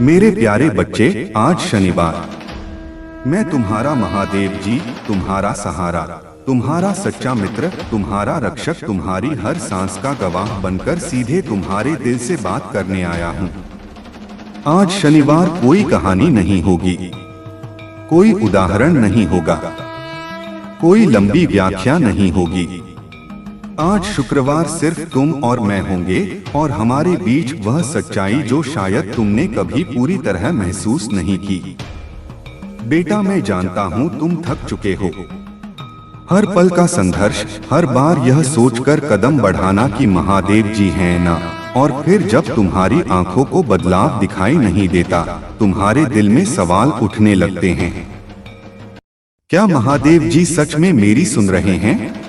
मेरे प्यारे बच्चे, आज शनिवार। मैं तुम्हारा महादेव जी, तुम्हारा सहारा, तुम्हारा सच्चा मित्र, तुम्हारा रक्षक, तुम्हारी हर सांस का गवाह बनकर सीधे तुम्हारे दिल से बात करने आया हूँ। आज शनिवार कोई कहानी नहीं होगी, कोई उदाहरण नहीं होगा, कोई लंबी व्याख्या नहीं होगी। आज शुक्रवार सिर्फ तुम और मैं होंगे और हमारे बीच वह सच्चाई जो शायद तुमने कभी पूरी तरह महसूस नहीं की। बेटा, मैं जानता हूँ तुम थक चुके हो। हर पल का संघर्ष, हर बार यह सोचकर कदम बढ़ाना कि महादेव जी हैं ना, और फिर जब तुम्हारी आंखों को बदलाव दिखाई नहीं देता, तुम्हारे दिल में सवाल उठने लगते हैं। क्या महादेव जी सच में मेरी सुन रहे हैं?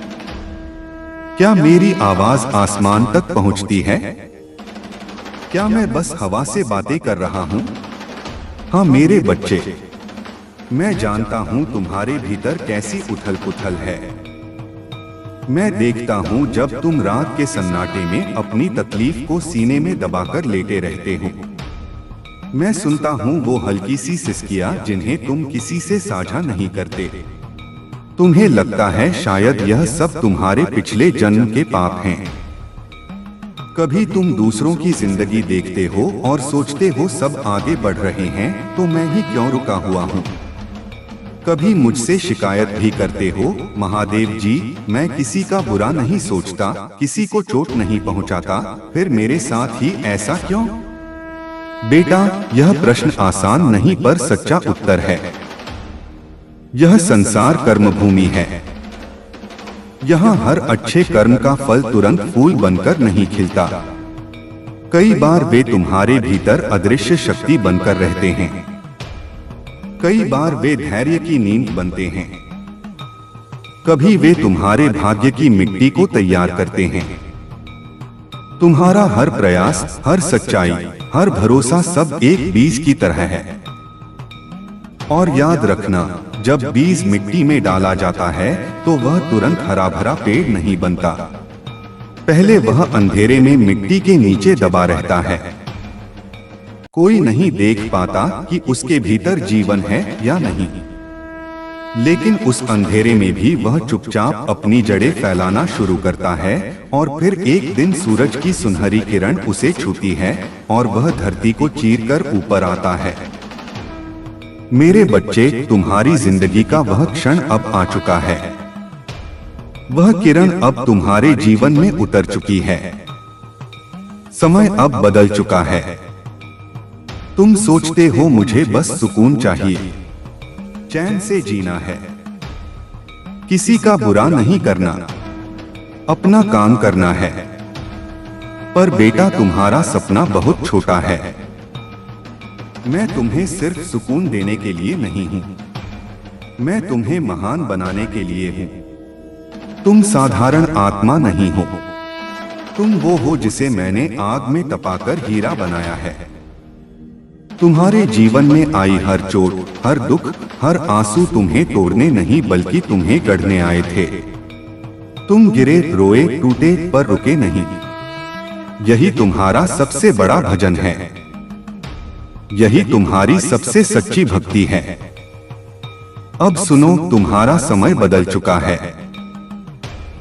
क्या मेरी आवाज आसमान तक पहुंचती है? क्या मैं बस हवा से बातें कर रहा हूं? हाँ मेरे बच्चे, मैं जानता हूं तुम्हारे भीतर कैसी उथल पुथल है। मैं देखता हूं जब तुम रात के सन्नाटे में अपनी तकलीफ को सीने में दबाकर लेटे रहते हो। मैं सुनता हूं वो हल्की सी सिसकियां जिन्हें तुम किसी से साझा नहीं करते। तुम्हें लगता है शायद यह सब तुम्हारे पिछले जन्म के पाप हैं। कभी तुम दूसरों की जिंदगी देखते हो और सोचते हो सब आगे बढ़ रहे हैं तो मैं ही क्यों रुका हुआ हूँ। कभी मुझसे शिकायत भी करते हो, महादेव जी मैं किसी का बुरा नहीं सोचता, किसी को चोट नहीं पहुँचाता, फिर मेरे साथ ही ऐसा क्यों? बेटा, यह प्रश्न आसान नहीं पर सच्चा उत्तर है। यह संसार कर्म भूमि है। यहाँ हर अच्छे कर्म का फल तुरंत फूल बनकर नहीं खिलता। कई बार वे तुम्हारे भीतर अदृश्य शक्ति बनकर रहते हैं। कई बार वे धैर्य की नींद बनते हैं। कभी वे तुम्हारे भाग्य की मिट्टी को तैयार करते हैं। तुम्हारा हर प्रयास, हर सच्चाई, हर भरोसा सब एक बीज की तरह है। और याद रखना, जब बीज मिट्टी में डाला जाता है तो वह तुरंत हरा भरा पेड़ नहीं बनता। पहले वह अंधेरे में मिट्टी के नीचे दबा रहता है। कोई नहीं देख पाता कि उसके भीतर जीवन है या नहीं, लेकिन उस अंधेरे में भी वह चुपचाप अपनी जड़ें फैलाना शुरू करता है और फिर एक दिन सूरज की सुनहरी किरण उसे छूती है और वह धरती को चीरकर ऊपर आता है। मेरे बच्चे, तुम्हारी जिंदगी का वह क्षण अब आ चुका है। वह किरण अब तुम्हारे जीवन में उतर चुकी है। समय अब बदल चुका है। तुम सोचते हो मुझे बस सुकून चाहिए, चैन से जीना है, किसी का बुरा नहीं करना, अपना काम करना है। पर बेटा, तुम्हारा सपना बहुत छोटा है। मैं तुम्हें सिर्फ सुकून देने के लिए नहीं हूं, मैं तुम्हें महान बनाने के लिए हूं। तुम साधारण आत्मा नहीं हो, तुम वो हो जिसे मैंने आग में तपाकर हीरा बनाया है। तुम्हारे जीवन में आई हर चोट, हर दुख, हर आंसू तुम्हें तोड़ने नहीं बल्कि तुम्हें गढ़ने आए थे। तुम गिरे, रोए, टूटे पर रुके नहीं। यही तुम्हारा सबसे बड़ा भजन है। यही तुम्हारी सबसे सच्ची भक्ति है। अब सुनो, तुम्हारा समय बदल चुका है।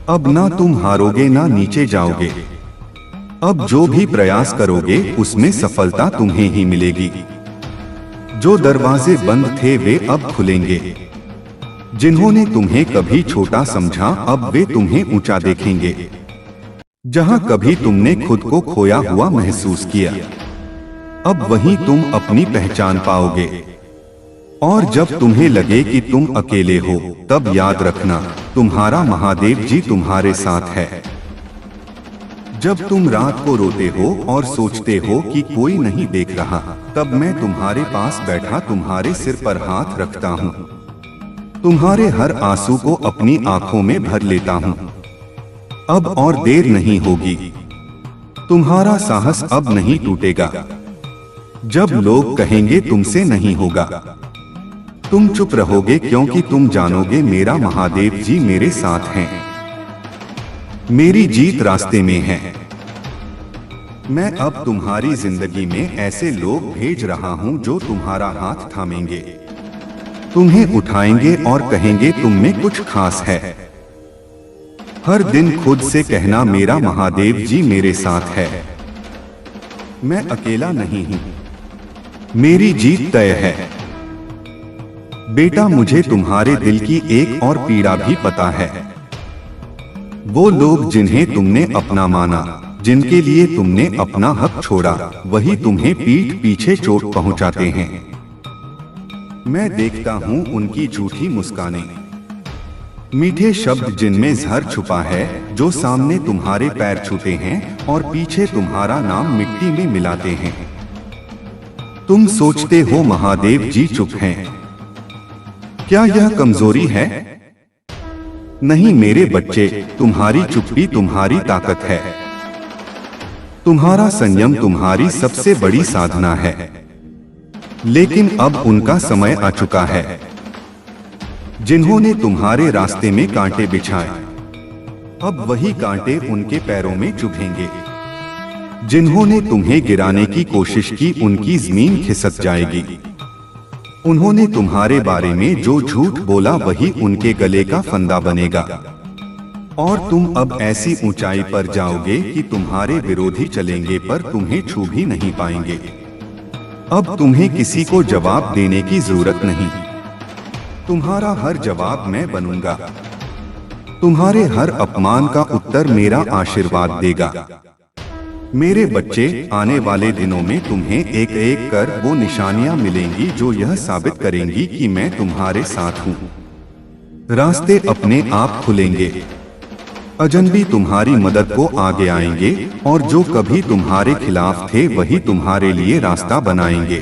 अब ना तुम हारोगे ना नीचे जाओगे। अब जो भी प्रयास करोगे उसमें सफलता तुम्हें ही मिलेगी। जो दरवाजे बंद थे वे अब खुलेंगे। जिन्होंने तुम्हें कभी छोटा समझा अब वे तुम्हें ऊंचा देखेंगे। जहां कभी तुमने खुद को खोया हुआ महसूस किया, अब वहीं तुम अपनी पहचान पाओगे। और जब तुम्हें लगे कि तुम अकेले हो, तब याद रखना, तुम्हारा महादेव जी तुम्हारे साथ है। जब तुम रात को रोते हो और सोचते हो कि कोई नहीं देख रहा, तब मैं तुम्हारे पास बैठा तुम्हारे सिर पर हाथ रखता हूँ। तुम्हारे हर आंसू को अपनी आंखों में भर लेता हूँ। अब और देर नहीं होगी। तुम्हारा साहस अब नहीं टूटेगा। जब लोग कहेंगे तुमसे नहीं होगा, तुम चुप रहोगे क्योंकि तुम जानोगे मेरा महादेव जी मेरे साथ हैं। मेरी जीत रास्ते में है। मैं अब तुम्हारी जिंदगी में ऐसे लोग भेज रहा हूँ जो तुम्हारा हाथ थामेंगे, तुम्हें उठाएंगे और कहेंगे तुम में कुछ खास है। हर दिन खुद से कहना मेरा महादेव जी मेरे साथ है, मैं अकेला नहीं हूं, मेरी जीत तय है। बेटा मुझे तुम्हारे दिल की एक और पीड़ा भी पता है। वो लोग जिन्हें तुमने अपना माना, जिनके लिए तुमने अपना हक छोड़ा, वही तुम्हें पीठ पीछे चोट पहुंचाते हैं। मैं देखता हूं उनकी झूठी मुस्कानें, मीठे शब्द जिनमें जहर छुपा है, जो सामने तुम्हारे पैर छूते हैं और पीछे तुम्हारा नाम मिट्टी में मिलाते हैं। तुम सोचते हो महादेव जी चुप हैं, क्या यह कमजोरी है? नहीं मेरे बच्चे, तुम्हारी चुप्पी तुम्हारी ताकत है, तुम्हारा संयम तुम्हारी सबसे बड़ी साधना है। लेकिन अब उनका समय आ चुका है। जिन्होंने तुम्हारे रास्ते में कांटे बिछाए, अब वही कांटे उनके पैरों में चुभेंगे। जिन्होंने तुम्हें गिराने की कोशिश की, उनकी जमीन खिसक जाएगी। उन्होंने तुम्हारे बारे में जो झूठ बोला, वही उनके गले का फंदा बनेगा। और तुम अब ऐसी ऊंचाई पर जाओगे कि तुम्हारे विरोधी चलेंगे पर तुम्हें छू भी नहीं पाएंगे। अब तुम्हें किसी को जवाब देने की जरूरत नहीं, तुम्हारा हर जवाब मैं बनूंगा। तुम्हारे हर अपमान का उत्तर मेरा आशीर्वाद देगा। मेरे बच्चे, आने वाले दिनों में तुम्हें एक एक कर वो निशानियां मिलेंगी जो यह साबित करेंगी कि मैं तुम्हारे साथ हूं। रास्ते अपने आप खुलेंगे, अजनबी तुम्हारी मदद को आगे आएंगे और जो कभी तुम्हारे खिलाफ थे वही तुम्हारे लिए रास्ता बनाएंगे।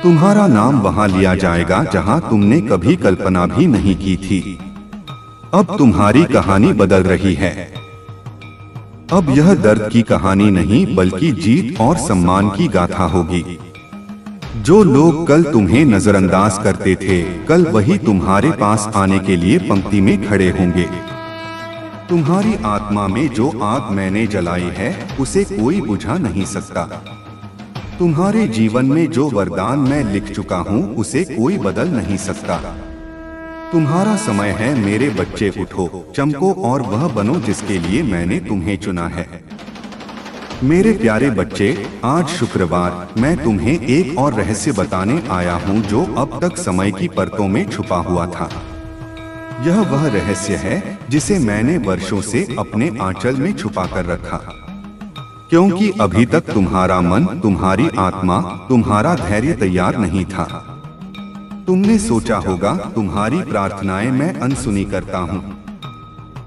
तुम्हारा नाम वहां लिया जाएगा जहां तुमने कभी कल्पना भी नहीं की थी। अब तुम्हारी कहानी बदल रही है। अब यह दर्द की कहानी नहीं बल्कि जीत और सम्मान की गाथा होगी। जो लोग कल तुम्हें नजरअंदाज करते थे, कल वही तुम्हारे पास आने के लिए पंक्ति में खड़े होंगे। तुम्हारी आत्मा में जो आग मैंने जलाई है, उसे कोई बुझा नहीं सकता। तुम्हारे जीवन में जो वरदान मैं लिख चुका हूँ, उसे कोई बदल नहीं सकता। तुम्हारा समय है मेरे बच्चे, उठो, चमको और वह बनो जिसके लिए मैंने तुम्हें चुना है। मेरे प्यारे बच्चे, आज शुक्रवार मैं तुम्हें एक और रहस्य बताने आया हूँ जो अब तक समय की परतों में छुपा हुआ था। यह वह रहस्य है जिसे मैंने वर्षों से अपने आंचल में छुपा कर रखा, क्योंकि अभी तक तुम्हारा मन, तुम्हारी आत्मा, तुम्हारा धैर्य तैयार नहीं था। तुमने सोचा होगा तुम्हारी प्रार्थनाएं मैं अनसुनी करता हूँ,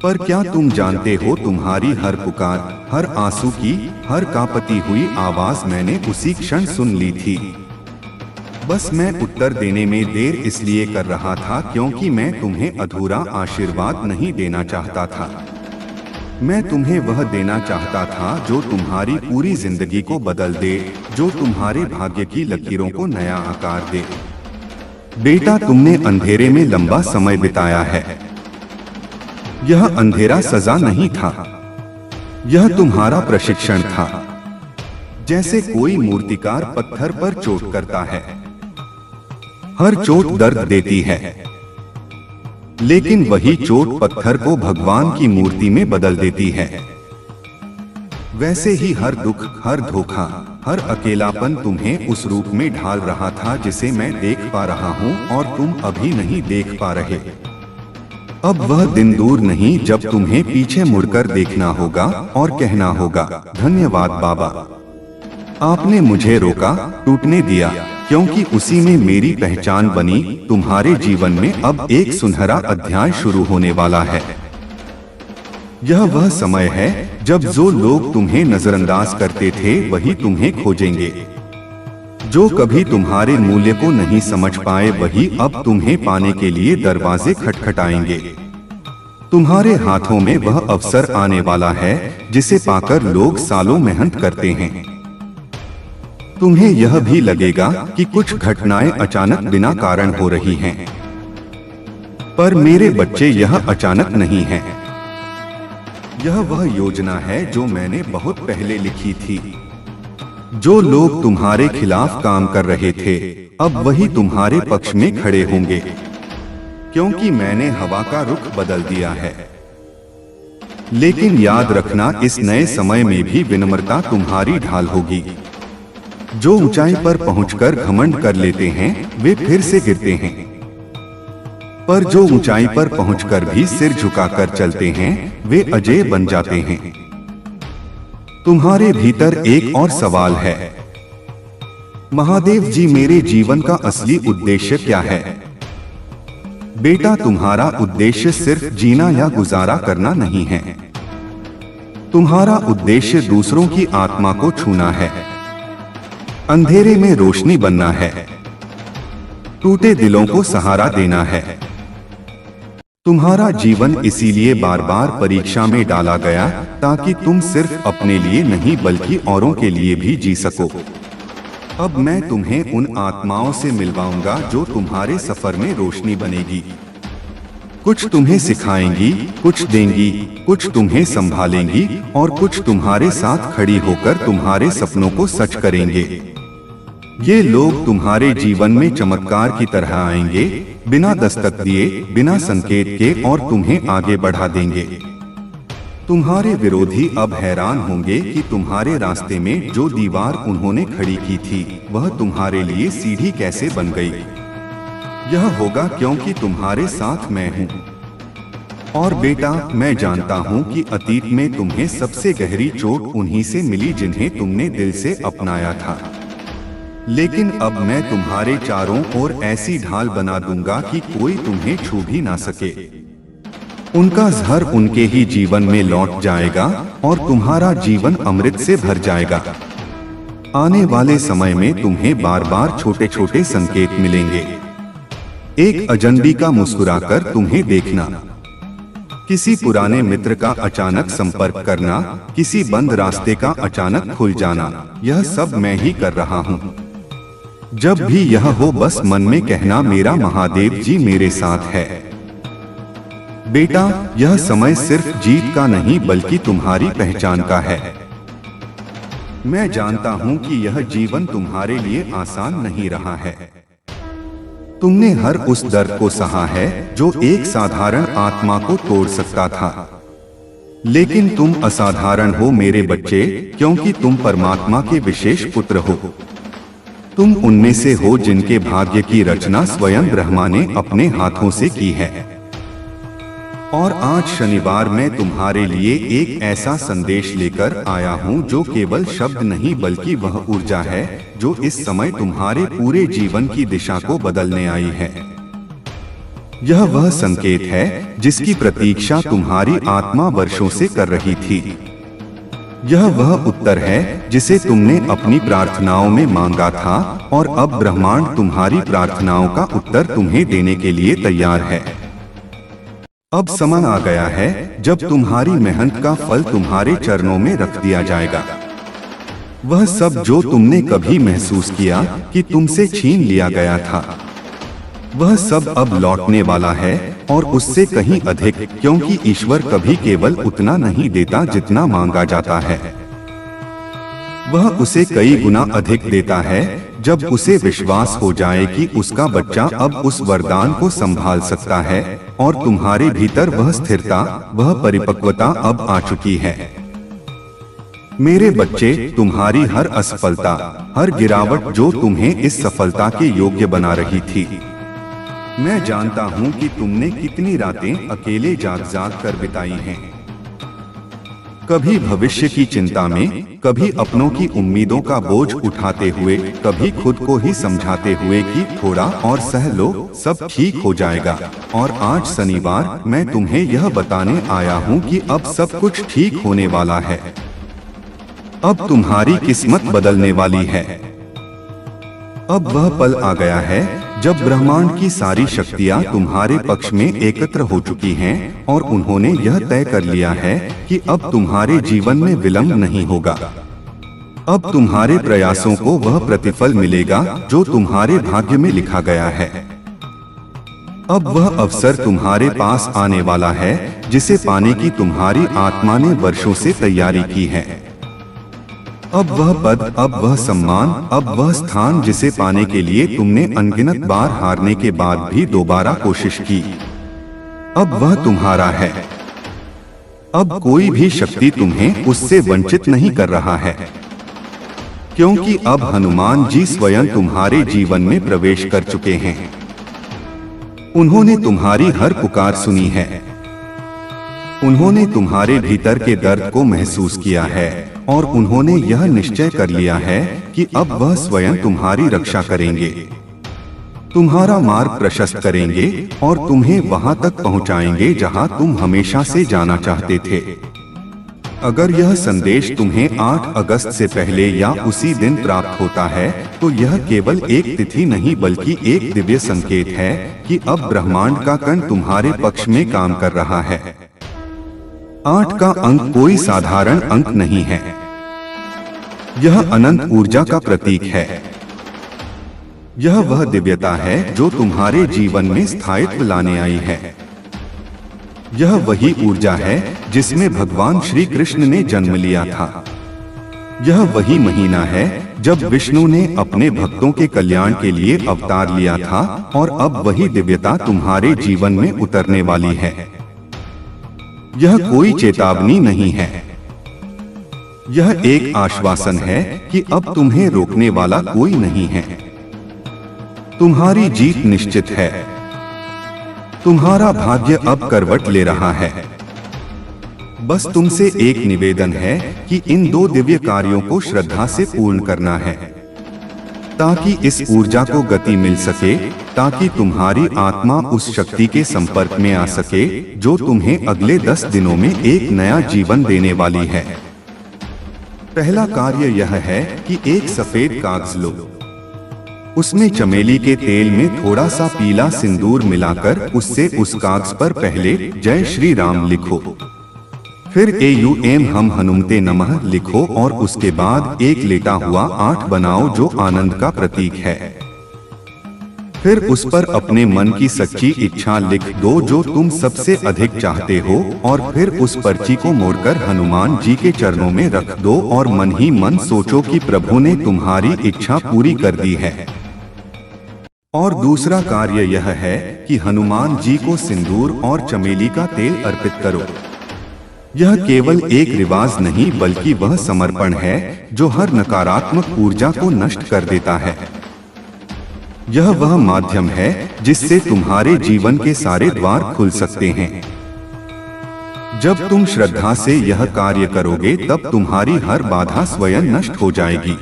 पर क्या तुम जानते हो तुम्हारी हर पुकार, हर आंसू की हर कांपती हुई आवाज मैंने उसी क्षण सुन ली थी। बस मैं उत्तर देने में देर इसलिए कर रहा था क्योंकि मैं तुम्हें अधूरा आशीर्वाद नहीं देना चाहता था। मैं तुम्हें वह देना चाहता था जो तुम्हारी पूरी जिंदगी को बदल दे, जो तुम्हारे भाग्य की लकीरों को नया आकार दे। बेटा, तुमने अंधेरे में लंबा समय बिताया है। यह अंधेरा सजा नहीं था, यह तुम्हारा प्रशिक्षण था। जैसे कोई मूर्तिकार पत्थर पर चोट करता है, हर चोट दर्द देती है, लेकिन वही चोट पत्थर को भगवान की मूर्ति में बदल देती है। वैसे ही हर दुख, हर धोखा, हर अकेलापन तुम्हें उस रूप में ढाल रहा था जिसे मैं देख पा रहा हूँ और तुम अभी नहीं देख पा रहे। अब वह दिन दूर नहीं जब तुम्हें पीछे मुड़कर देखना होगा और कहना होगा, धन्यवाद बाबा, आपने मुझे रोका, टूटने दिया, क्योंकि उसी में मेरी पहचान बनी। तुम्हारे जीवन में अब एक सुनहरा अध्याय शुरू होने वाला है। यह वह समय है जब जो लोग तुम्हें नजरअंदाज करते थे वही तुम्हें खोजेंगे। जो कभी तुम्हारे मूल्य को नहीं समझ पाए वही अब तुम्हें पाने के लिए दरवाजे खटखटाएंगे। तुम्हारे हाथों में वह अवसर आने वाला है जिसे पाकर लोग सालों मेहनत करते हैं। तुम्हें यह भी लगेगा कि कुछ घटनाएं अचानक बिना कारण हो रही हैं, पर मेरे बच्चे यह अचानक नहीं है। यह वह योजना है जो मैंने बहुत पहले लिखी थी। जो लोग तुम्हारे खिलाफ काम कर रहे थे, अब वही तुम्हारे पक्ष में खड़े होंगे, क्योंकि मैंने हवा का रुख बदल दिया है। लेकिन याद रखना, इस नए समय में भी विनम्रता तुम्हारी ढाल होगी। जो ऊंचाई पर पहुंचकर घमंड कर लेते हैं, वे फिर से गिरते हैं, पर जो ऊंचाई पर पहुंचकर भी सिर झुकाकर चलते हैं, वे अजेय बन जाते हैं। तुम्हारे भीतर एक और सवाल है, महादेव जी, मेरे जीवन का असली उद्देश्य क्या है? बेटा, तुम्हारा उद्देश्य सिर्फ जीना या गुजारा करना नहीं है। तुम्हारा उद्देश्य दूसरों की आत्मा को छूना है, अंधेरे में रोशनी बनना है, टूटे दिलों को सहारा देना है। तुम्हारा जीवन इसीलिए बार बार परीक्षा में डाला गया, ताकि तुम सिर्फ अपने लिए नहीं बल्कि औरों के लिए भी जी सको। अब मैं तुम्हें उन आत्माओं से मिलवाऊंगा जो तुम्हारे सफर में रोशनी बनेगी। कुछ तुम्हें सिखाएंगी, कुछ देंगी, कुछ तुम्हें संभालेंगी और कुछ तुम्हारे साथ खड़ी होकर तुम्हारे सपनों को सच करेंगे। ये लोग तुम्हारे जीवन में चमत्कार की तरह आएंगे, बिना दस्तक दिए, बिना संकेत के, और तुम्हें आगे बढ़ा देंगे। तुम्हारे विरोधी अब हैरान होंगे कि तुम्हारे रास्ते में जो दीवार उन्होंने खड़ी की थी, वह तुम्हारे लिए सीढ़ी कैसे बन गई। यह होगा क्योंकि तुम्हारे साथ मैं हूँ। और बेटा, मैं जानता हूँ कि अतीत में तुम्हें सबसे गहरी चोट उन्हीं से मिली जिन्हें तुमने दिल से अपनाया था। लेकिन अब मैं तुम्हारे चारों ओर ऐसी ढाल बना दूंगा कि कोई तुम्हें छू भी ना सके। उनका जहर उनके ही जीवन में लौट जाएगा और तुम्हारा जीवन अमृत से भर जाएगा। आने वाले समय में तुम्हें बार बार छोटे छोटे संकेत मिलेंगे। एक अजनबी का मुस्कुराकर तुम्हें देखना, किसी पुराने मित्र का अचानक संपर्क करना, किसी बंद रास्ते का अचानक खुल जाना, यह सब मैं ही कर रहा हूँ। जब भी यह हो, बस मन में कहना, मेरा महादेव जी मेरे साथ है। बेटा, यह समय सिर्फ जीत का नहीं बल्कि तुम्हारी पहचान का है। मैं जानता हूँ कि यह जीवन तुम्हारे लिए आसान नहीं रहा है। तुमने हर उस दर्द को सहा है जो एक साधारण आत्मा को तोड़ सकता था। लेकिन तुम असाधारण हो मेरे बच्चे, क्योंकि तुम परमात्मा के विशेष पुत्र हो। तुम उनमें से हो जिनके भाग्य की रचना स्वयं ब्रह्मा ने अपने हाथों से की है। और आज शनिवार मैं तुम्हारे लिए एक ऐसा संदेश लेकर आया हूँ जो केवल शब्द नहीं बल्कि वह ऊर्जा है जो इस समय तुम्हारे पूरे जीवन की दिशा को बदलने आई है। यह वह संकेत है जिसकी प्रतीक्षा तुम्हारी आत्मा वर्षों से कर रही थी। यह वह उत्तर है जिसे तुमने अपनी प्रार्थनाओं में मांगा था और अब ब्रह्मांड तुम्हारी प्रार्थनाओं का उत्तर तुम्हें देने के लिए तैयार है। अब समय आ गया है जब तुम्हारी मेहनत का फल तुम्हारे चरणों में रख दिया जाएगा। वह सब जो तुमने कभी महसूस किया कि तुमसे छीन लिया गया था, वह सब अब लौटने वाला है और उससे कहीं अधिक, क्योंकि ईश्वर कभी केवल उतना नहीं देता जितना मांगा जाता है। वह उसे कई गुना अधिक देता है जब उसे विश्वास हो जाए कि उसका बच्चा अब उस वरदान को संभाल सकता है और तुम्हारे भीतर वह स्थिरता, वह परिपक्वता अब आ चुकी है। मेरे बच्चे, तुम्हारी हर असफलता, हर गिरावट जो तुम्हें इस सफलता के योग्य बना रही थी, मैं जानता हूँ कि तुमने कितनी रातें अकेले जाग जाग कर बिताई हैं। कभी भविष्य की चिंता में, कभी अपनों की उम्मीदों का बोझ उठाते हुए, कभी खुद को ही समझाते हुए कि थोड़ा और सह लो, सब ठीक हो जाएगा। और आज शनिवार मैं तुम्हें यह बताने आया हूँ कि अब सब कुछ ठीक होने वाला है। अब तुम्हारी किस्मत बदलने वाली है। अब वह पल आ गया है जब ब्रह्मांड की सारी शक्तियां तुम्हारे पक्ष में एकत्र हो चुकी हैं और उन्होंने यह तय कर लिया है कि अब तुम्हारे जीवन में विलंब नहीं होगा। अब तुम्हारे प्रयासों को वह प्रतिफल मिलेगा जो तुम्हारे भाग्य में लिखा गया है। अब वह अवसर तुम्हारे पास आने वाला है जिसे पाने की तुम्हारी आत्मा ने वर्षों से तैयारी की है। अब वह पद, अब वह सम्मान, अब वह स्थान जिसे पाने के लिए तुमने अनगिनत बार हारने के बाद भी दोबारा कोशिश की, अब वह तुम्हारा है। अब कोई भी शक्ति तुम्हें उससे वंचित नहीं कर रहा है, क्योंकि अब हनुमान जी स्वयं तुम्हारे जीवन में प्रवेश कर चुके हैं। उन्होंने तुम्हारी हर पुकार सुनी है। उन्होंने तुम्हारे भीतर के दर्द को महसूस किया है और उन्होंने यह निश्चय कर लिया है कि अब वह स्वयं तुम्हारी रक्षा करेंगे, तुम्हारा मार्ग प्रशस्त करेंगे और तुम्हें वहां तक पहुंचाएंगे जहां तुम हमेशा से जाना चाहते थे। अगर यह संदेश तुम्हें 8 अगस्त से पहले या उसी दिन प्राप्त होता है तो यह केवल एक तिथि नहीं बल्कि एक दिव्य संकेत है कि अब ब्रह्मांड का कण तुम्हारे पक्ष में काम कर रहा है। 8 का अंक कोई साधारण अंक नहीं है, यह अनंत ऊर्जा का प्रतीक है। यह वह दिव्यता है जो तुम्हारे जीवन में स्थायित्व लाने आई है। यह वही ऊर्जा है जिसमें भगवान श्री कृष्ण ने जन्म लिया था। यह वही महीना है जब विष्णु ने अपने भक्तों के कल्याण के लिए अवतार लिया था और अब वही दिव्यता तुम्हारे जीवन में उतरने वाली है। यह कोई चेतावनी नहीं है, यह एक आश्वासन है कि अब तुम्हें रोकने वाला कोई नहीं है। तुम्हारी जीत निश्चित है। तुम्हारा भाग्य अब करवट ले रहा है। बस तुमसे एक निवेदन है कि इन 2 दिव्य कार्यों को श्रद्धा से पूर्ण करना है, ताकि इस ऊर्जा को गति मिल सके, ताकि तुम्हारी आत्मा उस शक्ति के संपर्क में आ सके जो तुम्हें अगले 10 दिनों में एक नया जीवन देने वाली है। पहला कार्य यह है कि एक सफेद कागज लो, उसमें चमेली के तेल में थोड़ा सा पीला सिंदूर मिलाकर उससे उस कागज पर पहले जय श्री राम लिखो, फिर AUM हम हनुमते नमः लिखो और उसके बाद एक लेटा हुआ 8 बनाओ जो आनंद का प्रतीक है। फिर उस पर अपने मन की सच्ची इच्छा लिख दो जो तुम सबसे अधिक चाहते हो और फिर उस पर्ची को मोड़कर हनुमान जी के चरणों में रख दो और मन ही मन सोचो कि प्रभु ने तुम्हारी इच्छा पूरी कर दी है। और दूसरा कार्य यह है कि हनुमान जी को सिंदूर और चमेली का तेल अर्पित करो। यह केवल एक रिवाज नहीं बल्कि वह समर्पण है जो हर नकारात्मक ऊर्जा को नष्ट कर देता है। यह वह माध्यम है जिससे तुम्हारे जीवन के सारे द्वार खुल सकते हैं। जब तुम श्रद्धा से यह कार्य करोगे तब तुम्हारी हर बाधा स्वयं नष्ट हो जाएगी,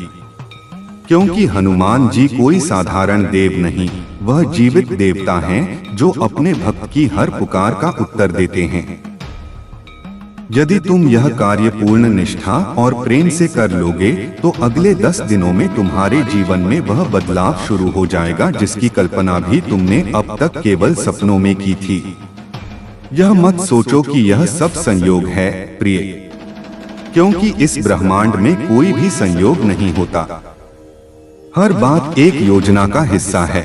क्योंकि हनुमान जी कोई साधारण देव नहीं, वह जीवित देवता हैं जो अपने भक्त की हर पुकार का उत्तर देते हैं। यदि तुम यह कार्य पूर्ण निष्ठा और प्रेम से कर लोगे तो अगले 10 दिनों में तुम्हारे जीवन में वह बदलाव शुरू हो जाएगा जिसकी कल्पना भी तुमने अब तक केवल सपनों में की थी। यह मत सोचो कि यह सब संयोग है प्रिय, क्योंकि इस ब्रह्मांड में कोई भी संयोग नहीं होता। हर बात एक योजना का हिस्सा है।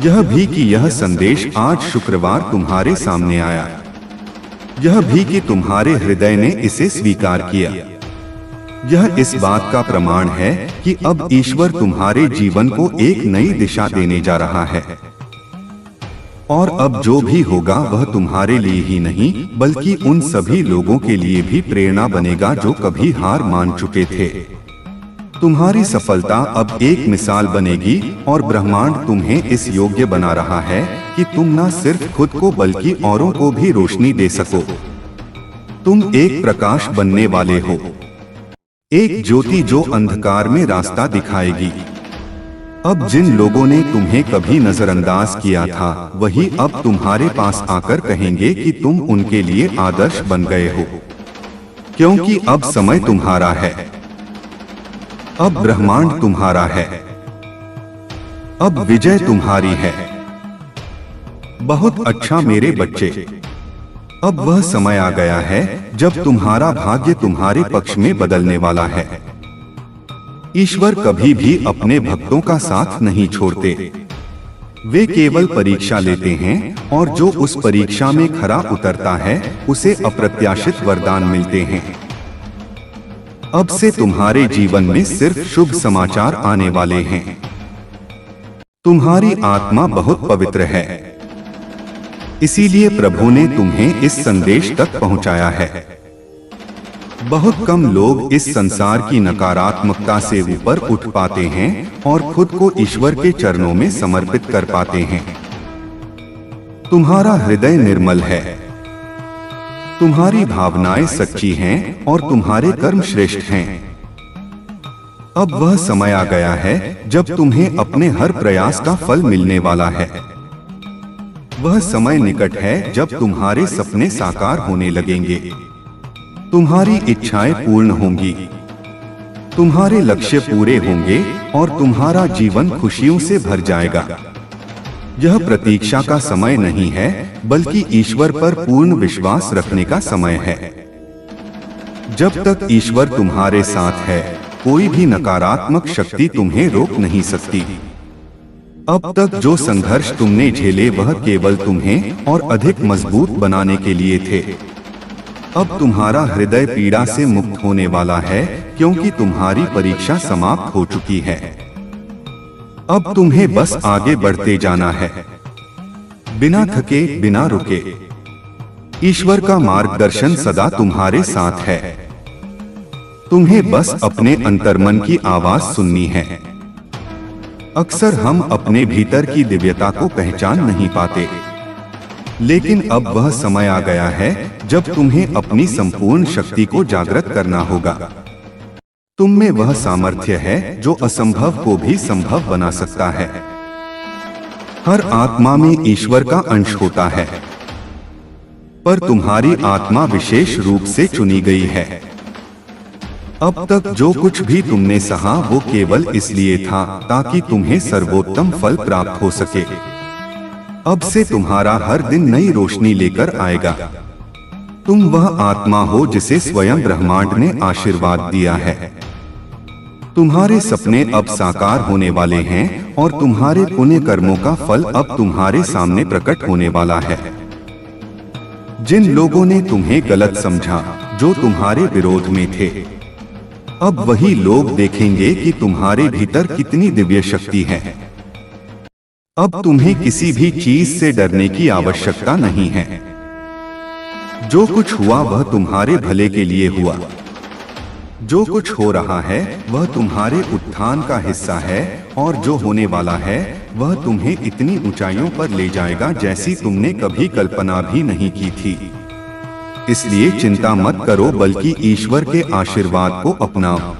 यह भी कि यह संदेश आज शुक्रवार तुम्हारे सामने आया, यह भी कि तुम्हारे हृदय ने इसे स्वीकार किया। यह इस बात का प्रमाण है कि अब ईश्वर तुम्हारे जीवन को एक नई दिशा देने जा रहा है। और अब जो भी होगा वह तुम्हारे लिए ही नहीं बल्कि उन सभी लोगों के लिए भी प्रेरणा बनेगा जो कभी हार मान चुके थे। तुम्हारी सफलता अब एक मिसाल बनेगी और ब्रह्मांड तुम्हें इस योग्य बना रहा है कि तुम न सिर्फ खुद को बल्कि औरों को भी रोशनी दे सको। तुम एक प्रकाश बनने वाले हो, एक ज्योति जो अंधकार में रास्ता दिखाएगी। अब जिन लोगों ने तुम्हें कभी नजरअंदाज किया था वही अब तुम्हारे पास आकर कहेंगे कि तुम उनके लिए आदर्श बन गए हो, क्योंकि अब समय तुम्हारा है। अब ब्रह्मांड तुम्हारा है, अब विजय तुम्हारी है। बहुत अच्छा मेरे बच्चे, अब वह समय आ गया है जब तुम्हारा भाग्य तुम्हारे पक्ष में बदलने वाला है। ईश्वर कभी भी अपने भक्तों का साथ नहीं छोड़ते। वे केवल परीक्षा लेते हैं और जो उस परीक्षा में खरा उतरता है उसे अप्रत्याशित वरदान मिलते हैं। अब से तुम्हारे जीवन में सिर्फ शुभ समाचार आने वाले हैं। तुम्हारी आत्मा बहुत पवित्र है, इसीलिए प्रभु ने तुम्हें इस संदेश तक पहुंचाया है। बहुत कम लोग इस संसार की नकारात्मकता से ऊपर उठ पाते हैं और खुद को ईश्वर के चरणों में समर्पित कर पाते हैं। तुम्हारा हृदय निर्मल है, तुम्हारी भावनाएं सच्ची हैं और तुम्हारे कर्म श्रेष्ठ हैं। अब वह समय आ गया है जब तुम्हें अपने हर प्रयास का फल मिलने वाला है। वह समय निकट है जब तुम्हारे सपने साकार होने लगेंगे, तुम्हारी इच्छाएं पूर्ण होंगी, तुम्हारे लक्ष्य पूरे होंगे और तुम्हारा जीवन खुशियों से भर जाएगा। यह प्रतीक्षा का समय नहीं है, बल्कि ईश्वर पर पूर्ण विश्वास रखने का समय है। जब तक ईश्वर तुम्हारे साथ है, कोई भी नकारात्मक शक्ति तुम्हें रोक नहीं सकती। अब तक जो संघर्ष तुमने झेले वह केवल तुम्हें और अधिक मजबूत बनाने के लिए थे। अब तुम्हारा हृदय पीड़ा से मुक्त होने वाला है, क्योंकि तुम्हारी परीक्षा समाप्त हो चुकी है। अब तुम्हें बस आगे बढ़ते जाना है, बिना थके, बिना रुके। ईश्वर का मार्गदर्शन सदा तुम्हारे साथ है। तुम्हें बस अपने अंतर्मन की आवाज सुननी है। अक्सर हम अपने भीतर की दिव्यता को पहचान नहीं पाते, लेकिन अब वह समय आ गया है जब तुम्हें अपनी संपूर्ण शक्ति को जागृत करना होगा। तुम में वह सामर्थ्य है जो असंभव को भी संभव बना सकता है। हर आत्मा में ईश्वर का अंश होता है, पर तुम्हारी आत्मा विशेष रूप से चुनी गई है। अब तक जो कुछ भी तुमने सहा वो केवल इसलिए था ताकि तुम्हें सर्वोत्तम फल प्राप्त हो सके। अब से तुम्हारा हर दिन नई रोशनी लेकर आएगा। तुम वह आत्मा हो जिसे स्वयं ब्रह्मांड ने आशीर्वाद दिया है। तुम्हारे सपने अब साकार होने वाले हैं और तुम्हारे पुण्य कर्मों का फल अब तुम्हारे सामने प्रकट होने वाला है। जिन लोगों ने तुम्हें गलत समझा, जो तुम्हारे विरोध में थे, अब वही लोग देखेंगे कि तुम्हारे भीतर कितनी दिव्य शक्ति है। अब तुम्हें किसी भी चीज से डरने की आवश्यकता नहीं है। जो कुछ हुआ वह तुम्हारे भले के लिए हुआ। जो कुछ हो रहा है वह तुम्हारे उत्थान का हिस्सा है, और जो होने वाला है वह तुम्हें इतनी ऊंचाइयों पर ले जाएगा जैसी तुमने कभी कल्पना भी नहीं की थी। इसलिए चिंता मत करो, बल्कि ईश्वर के आशीर्वाद को अपनाओ।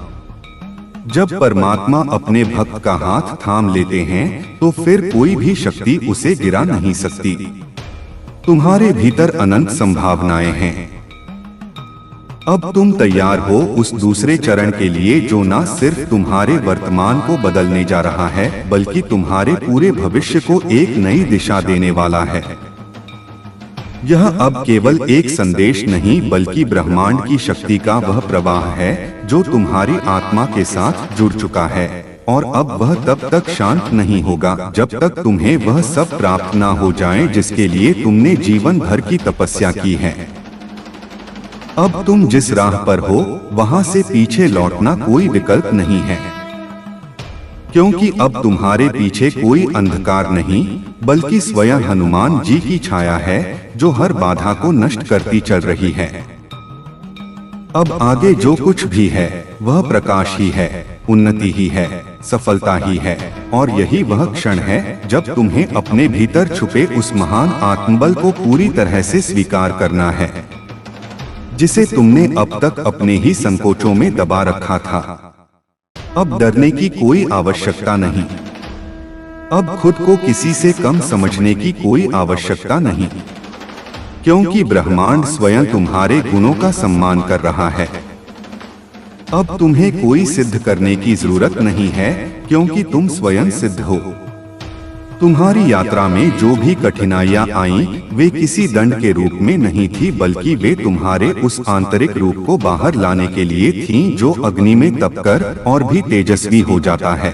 जब परमात्मा अपने भक्त का हाथ थाम लेते हैं तो फिर कोई भी शक्ति उसे गिरा नहीं सकती। तुम्हारे भीतर अनंत संभावनाएं हैं। अब तुम तैयार हो उस दूसरे चरण के लिए जो न सिर्फ तुम्हारे वर्तमान को बदलने जा रहा है, बल्कि तुम्हारे पूरे भविष्य को एक नई दिशा देने वाला है। यह अब केवल एक संदेश नहीं, बल्कि ब्रह्मांड की शक्ति का वह प्रवाह है जो तुम्हारी आत्मा के साथ जुड़ चुका है, और अब वह तब तक शांत नहीं होगा जब तक तुम्हें वह सब प्राप्त ना हो जाए जिसके लिए तुमने जीवन भर की तपस्या की है। अब तुम जिस राह पर हो वहां से पीछे लौटना कोई विकल्प नहीं है, क्योंकि अब तुम्हारे पीछे कोई अंधकार नहीं, बल्कि स्वयं हनुमान जी की छाया है जो हर बाधा को नष्ट करती चल रही है। अब आगे जो कुछ भी है वह प्रकाश ही है, उन्नति ही है, सफलता ही है, और यही वह क्षण है जब तुम्हें अपने भीतर छुपे उस महान आत्मबल को पूरी तरह से स्वीकार करना है, जिसे तुमने अब तक अपने ही संकोचों में दबा रखा था। अब डरने की कोई आवश्यकता नहीं। अब खुद को किसी से कम समझने की कोई आवश्यकता नहीं, क्योंकि ब्रह्मांड स्वयं तुम्हारे गुणों का सम्मान कर रहा है। अब तुम्हें कोई सिद्ध करने की जरूरत नहीं है, क्योंकि तुम स्वयं सिद्ध हो। तुम्हारी यात्रा में जो भी कठिनाइयां आईं, वे किसी दंड के रूप में नहीं थी, बल्कि वे तुम्हारे उस आंतरिक रूप को बाहर लाने के लिए थीं जो अग्नि में तपकर और भी तेजस्वी हो जाता है।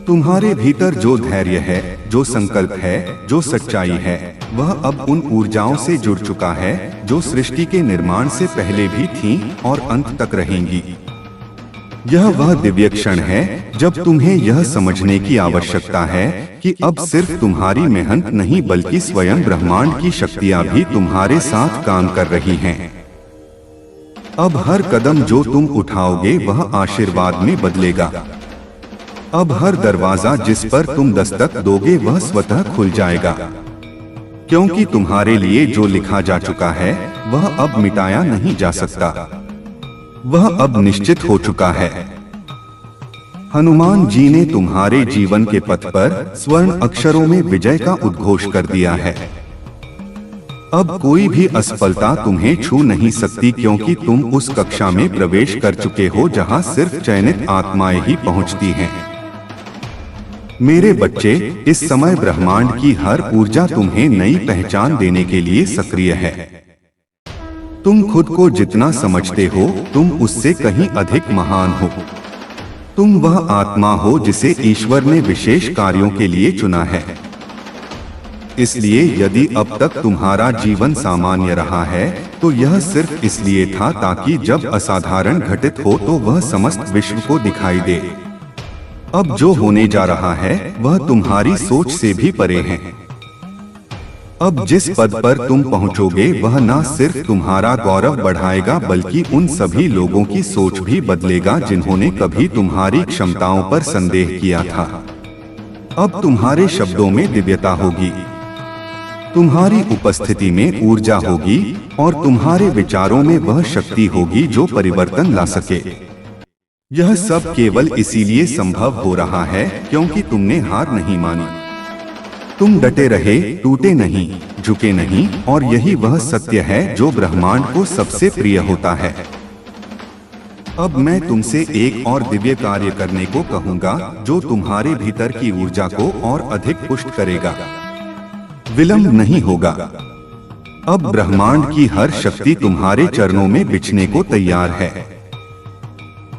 तुम्हारे भीतर जो धैर्य है, जो संकल्प है, जो सच्चाई है, वह अब उन ऊर्जाओं से जुड़ चुका है जो सृष्टि के निर्माण से पहले भी थीं और अंत तक रहेंगी। यह वह दिव्य क्षण है जब तुम्हें यह समझने की आवश्यकता है कि अब सिर्फ तुम्हारी मेहनत नहीं बल्कि स्वयं ब्रह्मांड की शक्तियां भी तुम्हारे साथ काम कर रही हैं। अब हर कदम जो तुम उठाओगे वह आशीर्वाद में बदलेगा। अब हर दरवाजा जिस पर तुम दस्तक दोगे वह स्वतः खुल जाएगा, क्योंकि तुम्हारे लिए जो लिखा जा चुका है वह अब मिटाया नहीं जा सकता, वह अब निश्चित हो चुका है। हनुमान जी ने तुम्हारे जीवन के पथ पर स्वर्ण अक्षरों में विजय का उद्घोष कर दिया है। अब कोई भी असफलता तुम्हें छू नहीं सकती, क्योंकि तुम उस कक्षा में प्रवेश कर चुके हो जहां सिर्फ चयनित आत्माएं ही पहुंचती हैं। मेरे बच्चे, इस समय ब्रह्मांड की हर ऊर्जा तुम्हें नई पहचान देने के लिए सक्रिय है। तुम खुद को जितना समझते हो तुम उससे कहीं अधिक महान हो। तुम वह आत्मा हो जिसे ईश्वर ने विशेष कार्यों के लिए चुना है। इसलिए यदि अब तक तुम्हारा जीवन सामान्य रहा है तो यह सिर्फ इसलिए था ताकि जब असाधारण घटित हो तो वह समस्त विश्व को दिखाई दे। अब जो होने जा रहा है वह तुम्हारी सोच से भी परे है। अब जिस पद पर तुम पहुंचोगे वह न सिर्फ तुम्हारा गौरव बढ़ाएगा बल्कि उन सभी लोगों की सोच भी बदलेगा जिन्होंने कभी तुम्हारी क्षमताओं पर संदेह किया था। अब तुम्हारे शब्दों में दिव्यता होगी, तुम्हारी उपस्थिति में ऊर्जा होगी और तुम्हारे विचारों में वह शक्ति होगी जो परिवर्तन ला सके। यह सब केवल इसीलिए संभव हो रहा है क्योंकि तुमने हार नहीं मानी। तुम डटे रहे, टूटे नहीं, झुके नहीं, और यही वह सत्य है जो ब्रह्मांड को सबसे प्रिय होता है। अब मैं तुमसे एक और दिव्य कार्य करने को कहूंगा जो तुम्हारे भीतर की ऊर्जा को और अधिक पुष्ट करेगा। विलंब नहीं होगा। अब ब्रह्मांड की हर शक्ति तुम्हारे चरणों में बिछने को तैयार है,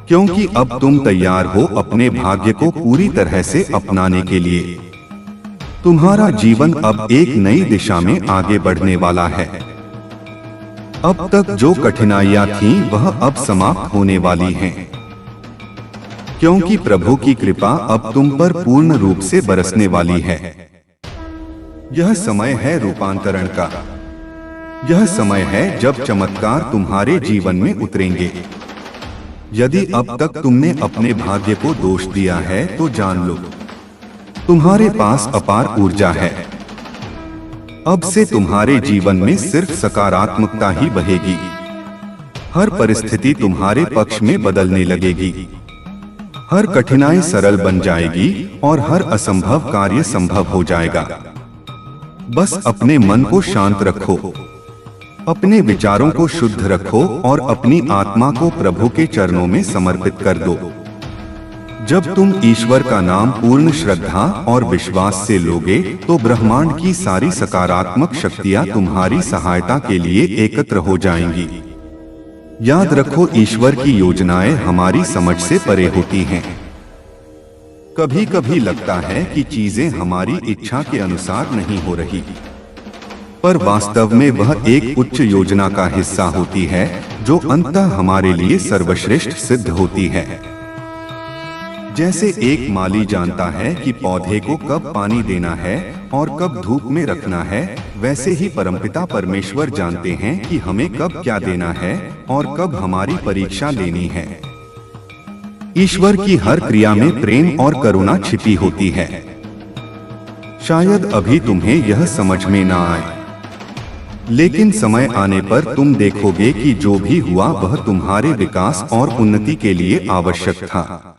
क्योंकि अब तुम तैयार हो अपने भाग्य को पूरी तरह से अपनाने के लिए। तुम्हारा जीवन अब एक नई दिशा में आगे बढ़ने वाला है। अब तक जो कठिनाइयां थीं वह अब समाप्त होने वाली हैं, क्योंकि प्रभु की कृपा अब तुम पर पूर्ण रूप से बरसने वाली है। यह समय है रूपांतरण का। यह समय है जब चमत्कार तुम्हारे जीवन में उतरेंगे। यदि अब तक तुमने अपने भाग्य को दोष दिया है तो जान लो, तुम्हारे पास अपार ऊर्जा है। अब से तुम्हारे जीवन में सिर्फ सकारात्मकता ही बहेगी। हर परिस्थिति तुम्हारे पक्ष में बदलने लगेगी। हर कठिनाई सरल बन जाएगी और हर असंभव कार्य संभव हो जाएगा। बस अपने मन को शांत रखो, अपने विचारों को शुद्ध रखो और अपनी आत्मा को प्रभु के चरणों में समर्पित कर दो। जब तुम ईश्वर का नाम पूर्ण श्रद्धा और विश्वास से लोगे तो ब्रह्मांड की सारी सकारात्मक शक्तियां तुम्हारी सहायता के लिए एकत्र हो जाएंगी। याद रखो, ईश्वर की योजनाएं हमारी समझ से परे होती हैं। कभी कभी लगता है कि चीजें हमारी इच्छा के अनुसार नहीं हो रही, पर वास्तव में वह एक उच्च योजना का हिस्सा होती है जो अंततः हमारे लिए सर्वश्रेष्ठ सिद्ध होती है। जैसे एक माली जानता है कि पौधे को कब पानी देना है और कब धूप में रखना है, वैसे ही परमपिता परमेश्वर जानते हैं कि हमें कब क्या देना है और कब हमारी परीक्षा लेनी है। ईश्वर की हर क्रिया में प्रेम और करुणा छिपी होती है। शायद अभी तुम्हें यह समझ में ना आए, लेकिन समय आने पर तुम देखोगे कि जो भी हुआ वह तुम्हारे विकास और उन्नति के लिए आवश्यक था।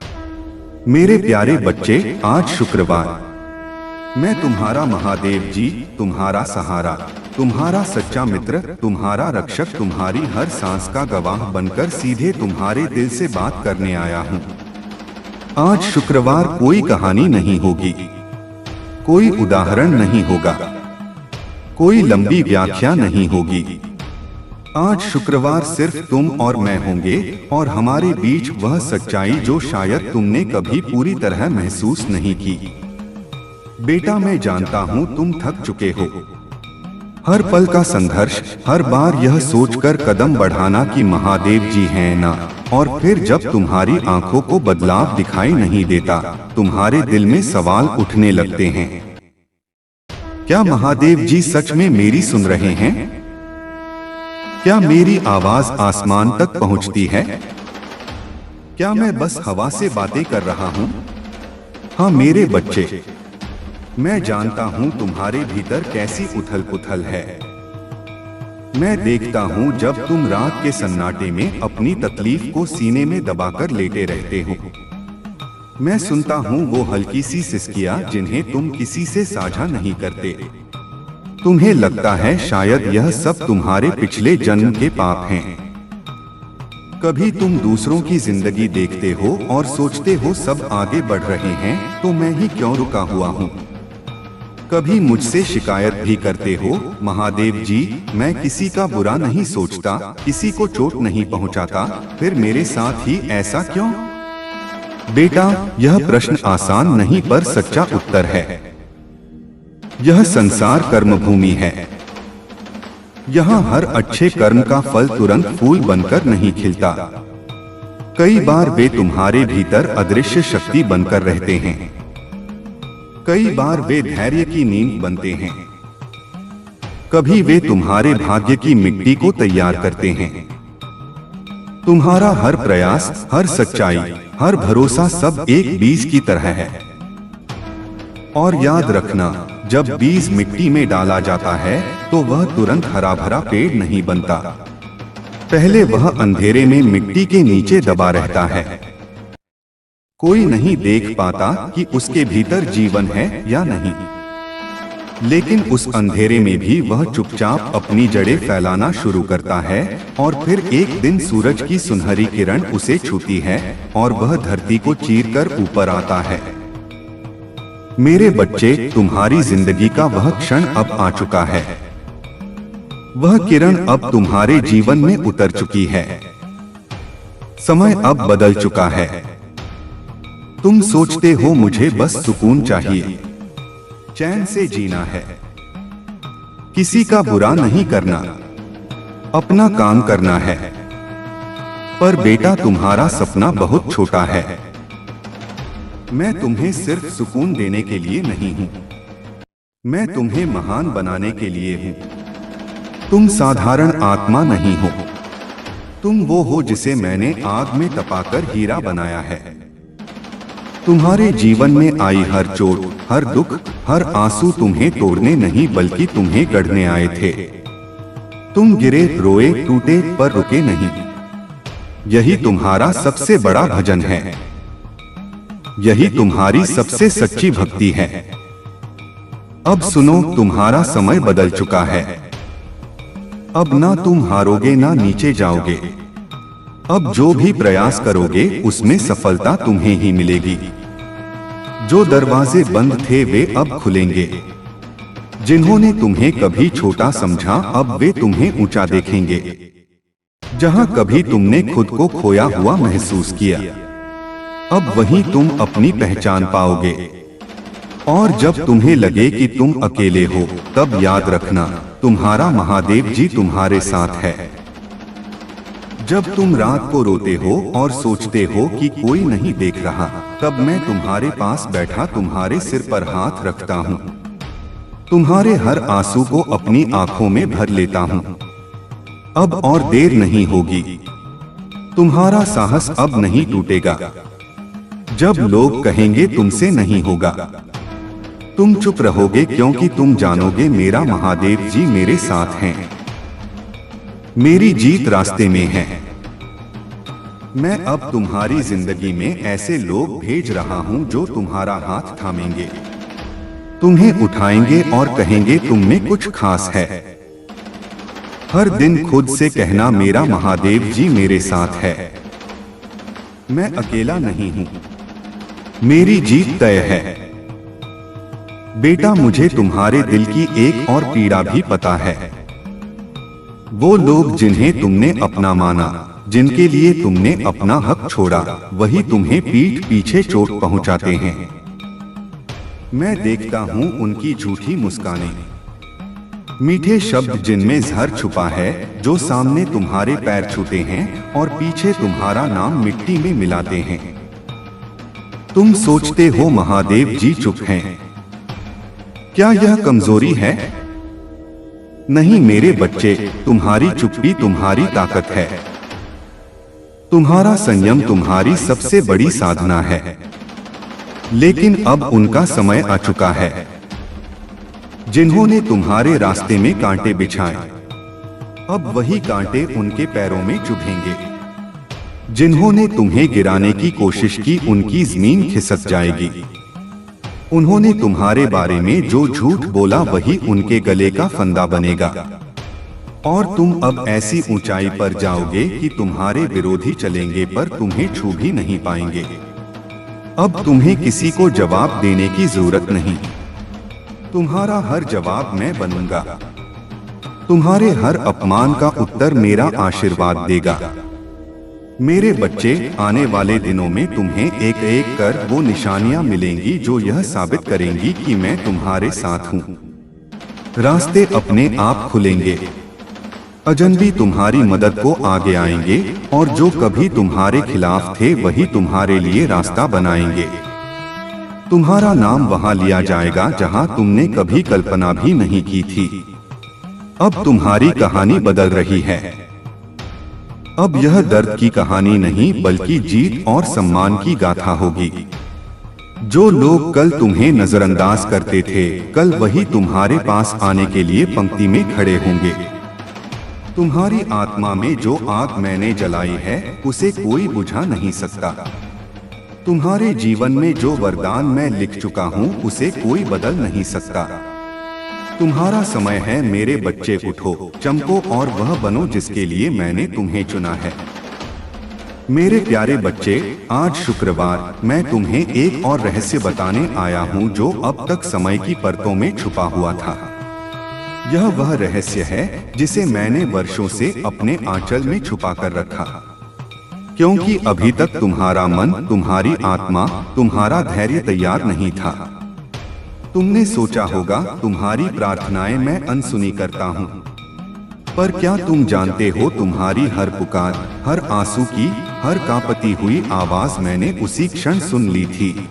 मेरे प्यारे बच्चे, आज शुक्रवार, मैं तुम्हारा महादेव जी, तुम्हारा सहारा, तुम्हारा सच्चा मित्र, तुम्हारा रक्षक, तुम्हारी हर सांस का गवाह बनकर सीधे तुम्हारे दिल से बात करने आया हूँ। आज शुक्रवार कोई कहानी नहीं होगी, कोई उदाहरण नहीं होगा, कोई लंबी व्याख्या नहीं होगी। आज शुक्रवार सिर्फ तुम और मैं होंगे और हमारे बीच वह सच्चाई जो शायद तुमने कभी पूरी तरह महसूस नहीं की। बेटा, मैं जानता हूँ तुम थक चुके हो। हर पल का संघर्ष, हर बार यह सोचकर कदम बढ़ाना कि महादेव जी हैं ना, और फिर जब तुम्हारी आंखों को बदलाव दिखाई नहीं देता, तुम्हारे दिल में सवाल उठने लगते हैं। क्या महादेव जी सच में मेरी सुन रहे हैं? क्या मेरी आवाज आसमान तक पहुंचती है? क्या मैं बस हवा से बातें कर रहा हूं? हाँ मेरे बच्चे, मैं जानता हूं तुम्हारे भीतर कैसी उथल पुथल है। मैं देखता हूं जब तुम रात के सन्नाटे में अपनी तकलीफ को सीने में दबाकर लेटे रहते हो। मैं सुनता हूं वो हल्की सी सिसकियां जिन्हें तुम किसी से साझा नहीं करते। तुम्हें लगता है शायद यह सब तुम्हारे पिछले जन्म के पाप हैं। कभी तुम दूसरों की जिंदगी देखते हो और सोचते हो सब आगे बढ़ रहे हैं तो मैं ही क्यों रुका हुआ हूँ। कभी मुझसे शिकायत भी करते हो, महादेव जी मैं किसी का बुरा नहीं सोचता, किसी को चोट नहीं पहुँचाता, फिर मेरे साथ ही ऐसा क्यों? बेटा, यह प्रश्न आसान नहीं पर सच्चा उत्तर है। यह संसार कर्म भूमि है। यहाँ हर अच्छे कर्म का फल तुरंत फूल बनकर नहीं खिलता। कई बार वे तुम्हारे भीतर अदृश्य शक्ति बनकर रहते हैं। कई बार वे धैर्य की नींव बनते हैं। कभी वे तुम्हारे भाग्य की मिट्टी को तैयार करते हैं। तुम्हारा हर प्रयास, हर सच्चाई, हर भरोसा सब एक बीज की तरह है। और याद रखना, जब बीज मिट्टी में डाला जाता है तो वह तुरंत हरा भरा पेड़ नहीं बनता। पहले वह अंधेरे में मिट्टी के नीचे दबा रहता है। कोई नहीं देख पाता कि उसके भीतर जीवन है या नहीं, लेकिन उस अंधेरे में भी वह चुपचाप अपनी जड़ें फैलाना शुरू करता है और फिर एक दिन सूरज की सुनहरी किरण उसे छूती है और वह धरती को चीरकर ऊपर आता है। मेरे बच्चे, तुम्हारी जिंदगी का वह क्षण अब आ चुका है। वह किरण अब तुम्हारे जीवन में उतर चुकी है। समय अब बदल चुका है। तुम सोचते हो मुझे बस सुकून चाहिए, चैन से जीना है, किसी का बुरा नहीं करना, अपना काम करना है। पर बेटा, तुम्हारा सपना बहुत छोटा है। मैं तुम्हें सिर्फ सुकून देने के लिए नहीं हूँ, मैं तुम्हें महान बनाने के लिए हूँ। तुम साधारण आत्मा नहीं हो, तुम वो हो जिसे मैंने आग में तपाकर हीरा बनाया है। तुम्हारे जीवन में आई हर चोट, हर दुख, हर आंसू तुम्हें तोड़ने नहीं बल्कि तुम्हें गढ़ने आए थे। तुम गिरे, रोए, टूटे पर रुके नहीं। यही तुम्हारा सबसे बड़ा भजन है। यही तुम्हारी सबसे सच्ची भक्ति है। अब सुनो, तुम्हारा समय बदल चुका है। अब ना तुम हारोगे ना नीचे जाओगे। अब जो भी प्रयास करोगे उसमें सफलता तुम्हें ही मिलेगी। जो दरवाजे बंद थे वे अब खुलेंगे। जिन्होंने तुम्हें कभी छोटा समझा अब वे तुम्हें ऊंचा देखेंगे। जहां कभी तुमने खुद को खोया हुआ महसूस किया, अब वहीं तुम अपनी पहचान पाओगे। और जब तुम्हें लगे कि तुम अकेले हो, तब याद रखना, तुम्हारा महादेव जी तुम्हारे साथ है। जब तुम रात को रोते हो और सोचते हो कि कोई नहीं देख रहा, तब मैं तुम्हारे पास बैठा तुम्हारे सिर पर हाथ रखता हूँ। तुम्हारे हर आंसू को अपनी आंखों में भर लेता हूँ। अब और देर नहीं होगी। तुम्हारा साहस अब नहीं टूटेगा। जब लोग कहेंगे तुमसे नहीं होगा, तुम चुप रहोगे क्योंकि तुम जानोगे मेरा महादेव जी मेरे साथ हैं। मेरी जीत रास्ते में है। मैं अब तुम्हारी जिंदगी में ऐसे लोग भेज रहा हूं जो तुम्हारा हाथ थामेंगे, तुम्हें उठाएंगे और कहेंगे तुम में कुछ खास है। हर दिन खुद से कहना, मेरा महादेव जी मेरे साथ है। मैं अकेला नहीं हूं, मेरी जीत तय है। बेटा, मुझे तुम्हारे दिल की एक और पीड़ा भी पता है। वो लोग जिन्हें तुमने अपना माना, जिनके लिए तुमने अपना हक छोड़ा, वही तुम्हें पीठ पीछे चोट पहुंचाते हैं। मैं देखता हूँ उनकी झूठी मुस्कानें, मीठे शब्द जिनमें जहर छुपा है, जो सामने तुम्हारे पैर छूते हैं और पीछे तुम्हारा नाम मिट्टी में मिलाते हैं। तुम सोचते हो महादेव जी चुप हैं। क्या यह कमजोरी है? नहीं मेरे बच्चे, तुम्हारी चुप्पी तुम्हारी ताकत है। तुम्हारा संयम तुम्हारी सबसे बड़ी साधना है। लेकिन अब उनका समय आ चुका है। जिन्होंने तुम्हारे रास्ते में कांटे बिछाए, अब वही कांटे उनके पैरों में चुभेंगे। जिन्होंने तुम्हें गिराने की कोशिश की, उनकी जमीन खिसक जाएगी। उन्होंने तुम्हारे बारे में जो झूठ बोला, वही उनके गले का फंदा बनेगा। और तुम अब ऐसी ऊंचाई पर जाओगे कि तुम्हारे विरोधी चलेंगे पर तुम्हें छू भी नहीं पाएंगे। अब तुम्हें किसी को जवाब देने की जरूरत नहीं। तुम्हारा हर जवाब मैं बनूंगा। तुम्हारे हर अपमान का उत्तर मेरा आशीर्वाद देगा। मेरे बच्चे, आने वाले दिनों में तुम्हें एक एक कर वो निशानियां मिलेंगी जो यह साबित करेंगी कि मैं तुम्हारे साथ हूं। रास्ते अपने आप खुलेंगे। अजनबी तुम्हारी मदद को आगे आएंगे और जो कभी तुम्हारे खिलाफ थे, वही तुम्हारे लिए रास्ता बनाएंगे। तुम्हारा नाम वहां लिया जाएगा जहां तुमने कभी कल्पना भी नहीं की थी। अब तुम्हारी कहानी बदल रही है। अब यह दर्द की कहानी नहीं, बल्कि जीत और सम्मान की गाथा होगी। जो लोग कल तुम्हें नजरअंदाज करते थे, कल वही तुम्हारे पास आने के लिए पंक्ति में खड़े होंगे। तुम्हारी आत्मा में जो आग मैंने जलाई है, उसे कोई बुझा नहीं सकता। तुम्हारे जीवन में जो वरदान मैं लिख चुका हूँ, उसे कोई बदल नहीं सकता। तुम्हारा समय है मेरे बच्चे, उठो, चमको और वह बनो जिसके लिए मैंने तुम्हें चुना है। मेरे प्यारे बच्चे, आज शुक्रवार मैं तुम्हें एक और रहस्य बताने आया हूँ जो अब तक समय की परतों में छुपा हुआ था। यह वह रहस्य है जिसे मैंने वर्षों से अपने आंचल में छुपा कर रखा, क्योंकि अभी तक तुम्हारा मन, तुम्हारी आत्मा, तुम्हारा धैर्य तैयार नहीं था। तुमने सोचा होगा तुम्हारी प्रार्थनाएं मैं अनसुनी करता हूँ, पर क्या तुम जानते हो तुम्हारी हर पुकार, हर आंसू की, हर कांपती हुई आवाज मैंने उसी क्षण सुन ली थी।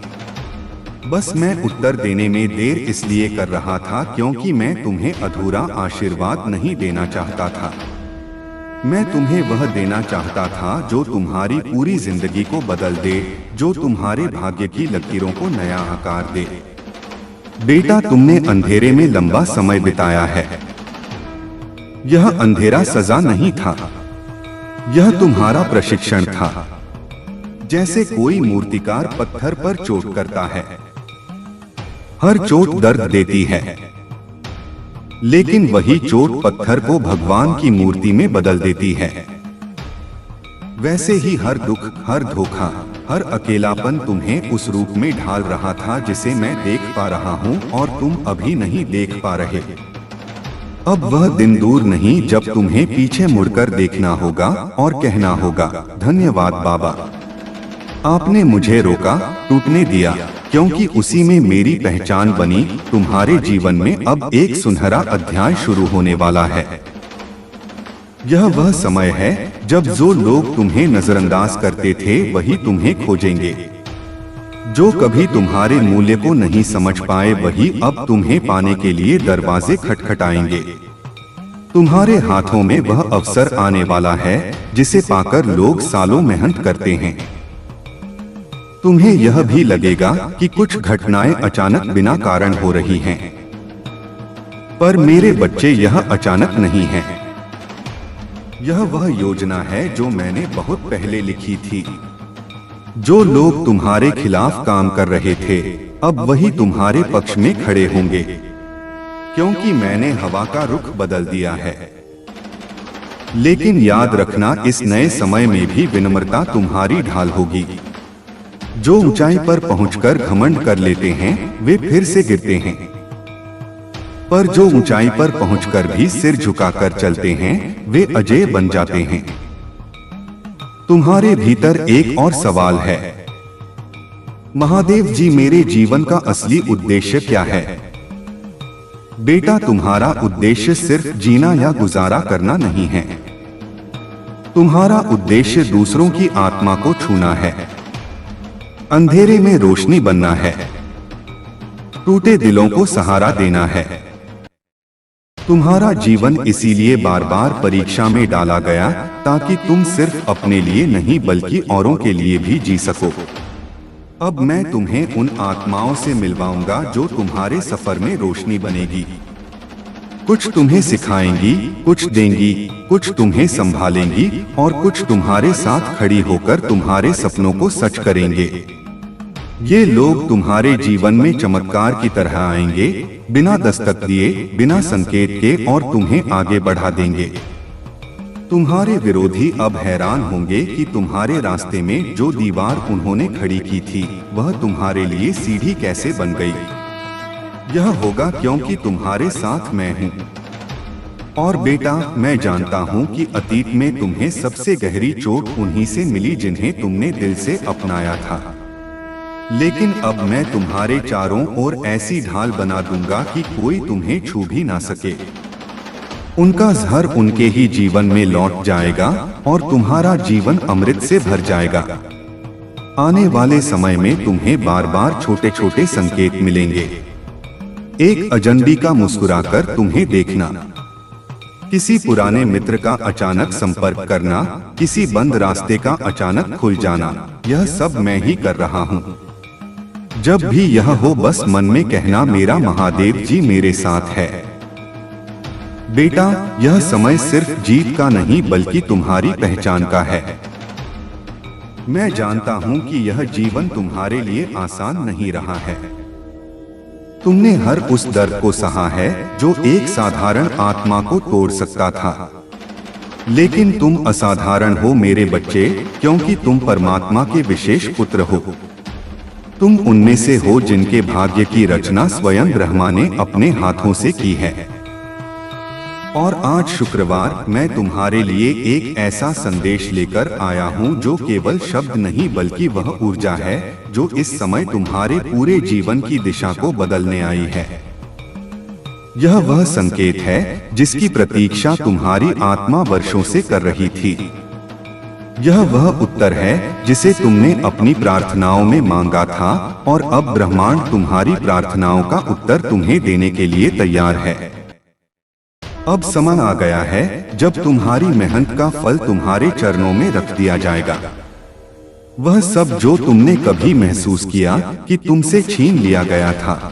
बस मैं उत्तर देने में देर इसलिए कर रहा था क्योंकि मैं तुम्हें अधूरा आशीर्वाद नहीं देना चाहता था। मैं तुम्हें वह देना चाहता था जो तुम्हारी पूरी जिंदगी को बदल दे, जो तुम्हारे भाग्य की लकीरों को नया आकार दे। बेटा, तुमने अंधेरे में लंबा समय बिताया है। यह अंधेरा सजा नहीं था, यह तुम्हारा प्रशिक्षण था। जैसे कोई मूर्तिकार पत्थर पर चोट करता है, हर चोट दर्द देती है, लेकिन वही चोट पत्थर को भगवान की मूर्ति में बदल देती है। वैसे ही हर दुख, हर धोखा, हर अकेलापन तुम्हें उस रूप में ढाल रहा था जिसे मैं देख पा रहा हूँ और तुम अभी नहीं देख पा रहे। अब वह दिन दूर नहीं जब तुम्हें पीछे मुड़कर देखना होगा और कहना होगा, धन्यवाद बाबा, आपने मुझे रोका, टूटने दिया, क्योंकि उसी में मेरी पहचान बनी। तुम्हारे जीवन में अब एक सुनहरा अध्याय शुरू होने वाला है। यह वह समय है जब जो लोग तुम्हें नजरअंदाज करते थे, वही तुम्हें खोजेंगे। जो कभी तुम्हारे मूल्य को नहीं समझ पाए, वही अब तुम्हें पाने के लिए दरवाजे खटखटाएंगे। तुम्हारे हाथों में वह अवसर आने वाला है जिसे पाकर लोग सालों मेहनत करते हैं। तुम्हें यह भी लगेगा कि कुछ घटनाएं अचानक बिना कारण हो रही हैं, पर मेरे बच्चे, यह अचानक नहीं है। यह वह योजना है जो मैंने बहुत पहले लिखी थी। जो लोग तुम्हारे खिलाफ काम कर रहे थे, अब वही तुम्हारे पक्ष में खड़े होंगे, क्योंकि मैंने हवा का रुख बदल दिया है। लेकिन याद रखना, इस नए समय में भी विनम्रता तुम्हारी ढाल होगी। जो ऊंचाई पर पहुंचकर घमंड कर लेते हैं, वे फिर से गिरते हैं। पर जो ऊंचाई पर पहुंचकर भी सिर झुकाकर चलते हैं वे अजेय बन जाते हैं। तुम्हारे भीतर एक और सवाल है, महादेव जी मेरे जीवन का असली उद्देश्य क्या है? बेटा, तुम्हारा उद्देश्य सिर्फ जीना या गुजारा करना नहीं है। तुम्हारा उद्देश्य दूसरों की आत्मा को छूना है, अंधेरे में रोशनी बनना है, टूटे दिलों को सहारा देना है। तुम्हारा जीवन इसीलिए बार बार परीक्षा में डाला गया ताकि तुम सिर्फ अपने लिए नहीं बल्कि औरों के लिए भी जी सको। अब मैं तुम्हें उन आत्माओं से मिलवाऊंगा जो तुम्हारे सफर में रोशनी बनेगी। कुछ तुम्हें सिखाएंगी, कुछ देंगी, कुछ तुम्हें संभालेंगी और कुछ तुम्हारे साथ खड़ी होकर तुम्हारे सपनों को सच करेंगे। ये लोग तुम्हारे जीवन में चमत्कार की तरह आएंगे, बिना दस्तक दिए, बिना संकेत के, और तुम्हें आगे बढ़ा देंगे। तुम्हारे विरोधी अब हैरान होंगे कि तुम्हारे रास्ते में जो दीवार उन्होंने खड़ी की थी वह तुम्हारे लिए सीढ़ी कैसे बन गई। यह होगा क्योंकि तुम्हारे साथ मैं हूँ। और बेटा, मैं जानता हूँ कि अतीत में तुम्हें सबसे गहरी चोट उन्हीं से मिली जिन्हें तुमने दिल से अपनाया था, लेकिन अब मैं तुम्हारे चारों ओर ऐसी ढाल बना दूंगा कि कोई तुम्हें छू भी ना सके। उनका जहर उनके ही जीवन में लौट जाएगा और तुम्हारा जीवन अमृत से भर जाएगा। आने वाले समय में तुम्हें बार बार छोटे छोटे संकेत मिलेंगे। एक अजनबी का मुस्कुराकर तुम्हें देखना, किसी पुराने मित्र का अचानक संपर्क करना, किसी बंद रास्ते का अचानक खुल जाना, यह सब मैं ही कर रहा हूँ। जब भी यह हो बस मन में कहना, मेरा महादेव जी मेरे साथ है। बेटा, यह समय सिर्फ जीत का नहीं बल्कि तुम्हारी पहचान का है। मैं जानता हूँ कि यह जीवन तुम्हारे लिए आसान नहीं रहा है। तुमने हर उस दर्द को सहा है जो एक साधारण आत्मा को तोड़ सकता था, लेकिन तुम असाधारण हो मेरे बच्चे, क्योंकि तुम परमात्मा के विशेष पुत्र हो। तुम उनमें से हो जिनके भाग्य की रचना स्वयं ब्रह्मा ने अपने हाथों से की है। और आज शुक्रवार मैं तुम्हारे लिए एक ऐसा संदेश लेकर आया हूँ जो केवल शब्द नहीं बल्कि वह ऊर्जा है जो इस समय तुम्हारे पूरे जीवन की दिशा को बदलने आई है। यह वह संकेत है जिसकी प्रतीक्षा तुम्हारी आत्मा वर्षों से कर रही थी। यह वह उत्तर है जिसे तुमने अपनी प्रार्थनाओं में मांगा था और अब ब्रह्मांड तुम्हारी प्रार्थनाओं का उत्तर तुम्हें देने के लिए तैयार है। अब समय आ गया है जब तुम्हारी मेहनत का फल तुम्हारे चरणों में रख दिया जाएगा। वह सब जो तुमने कभी महसूस किया कि तुमसे छीन लिया गया था,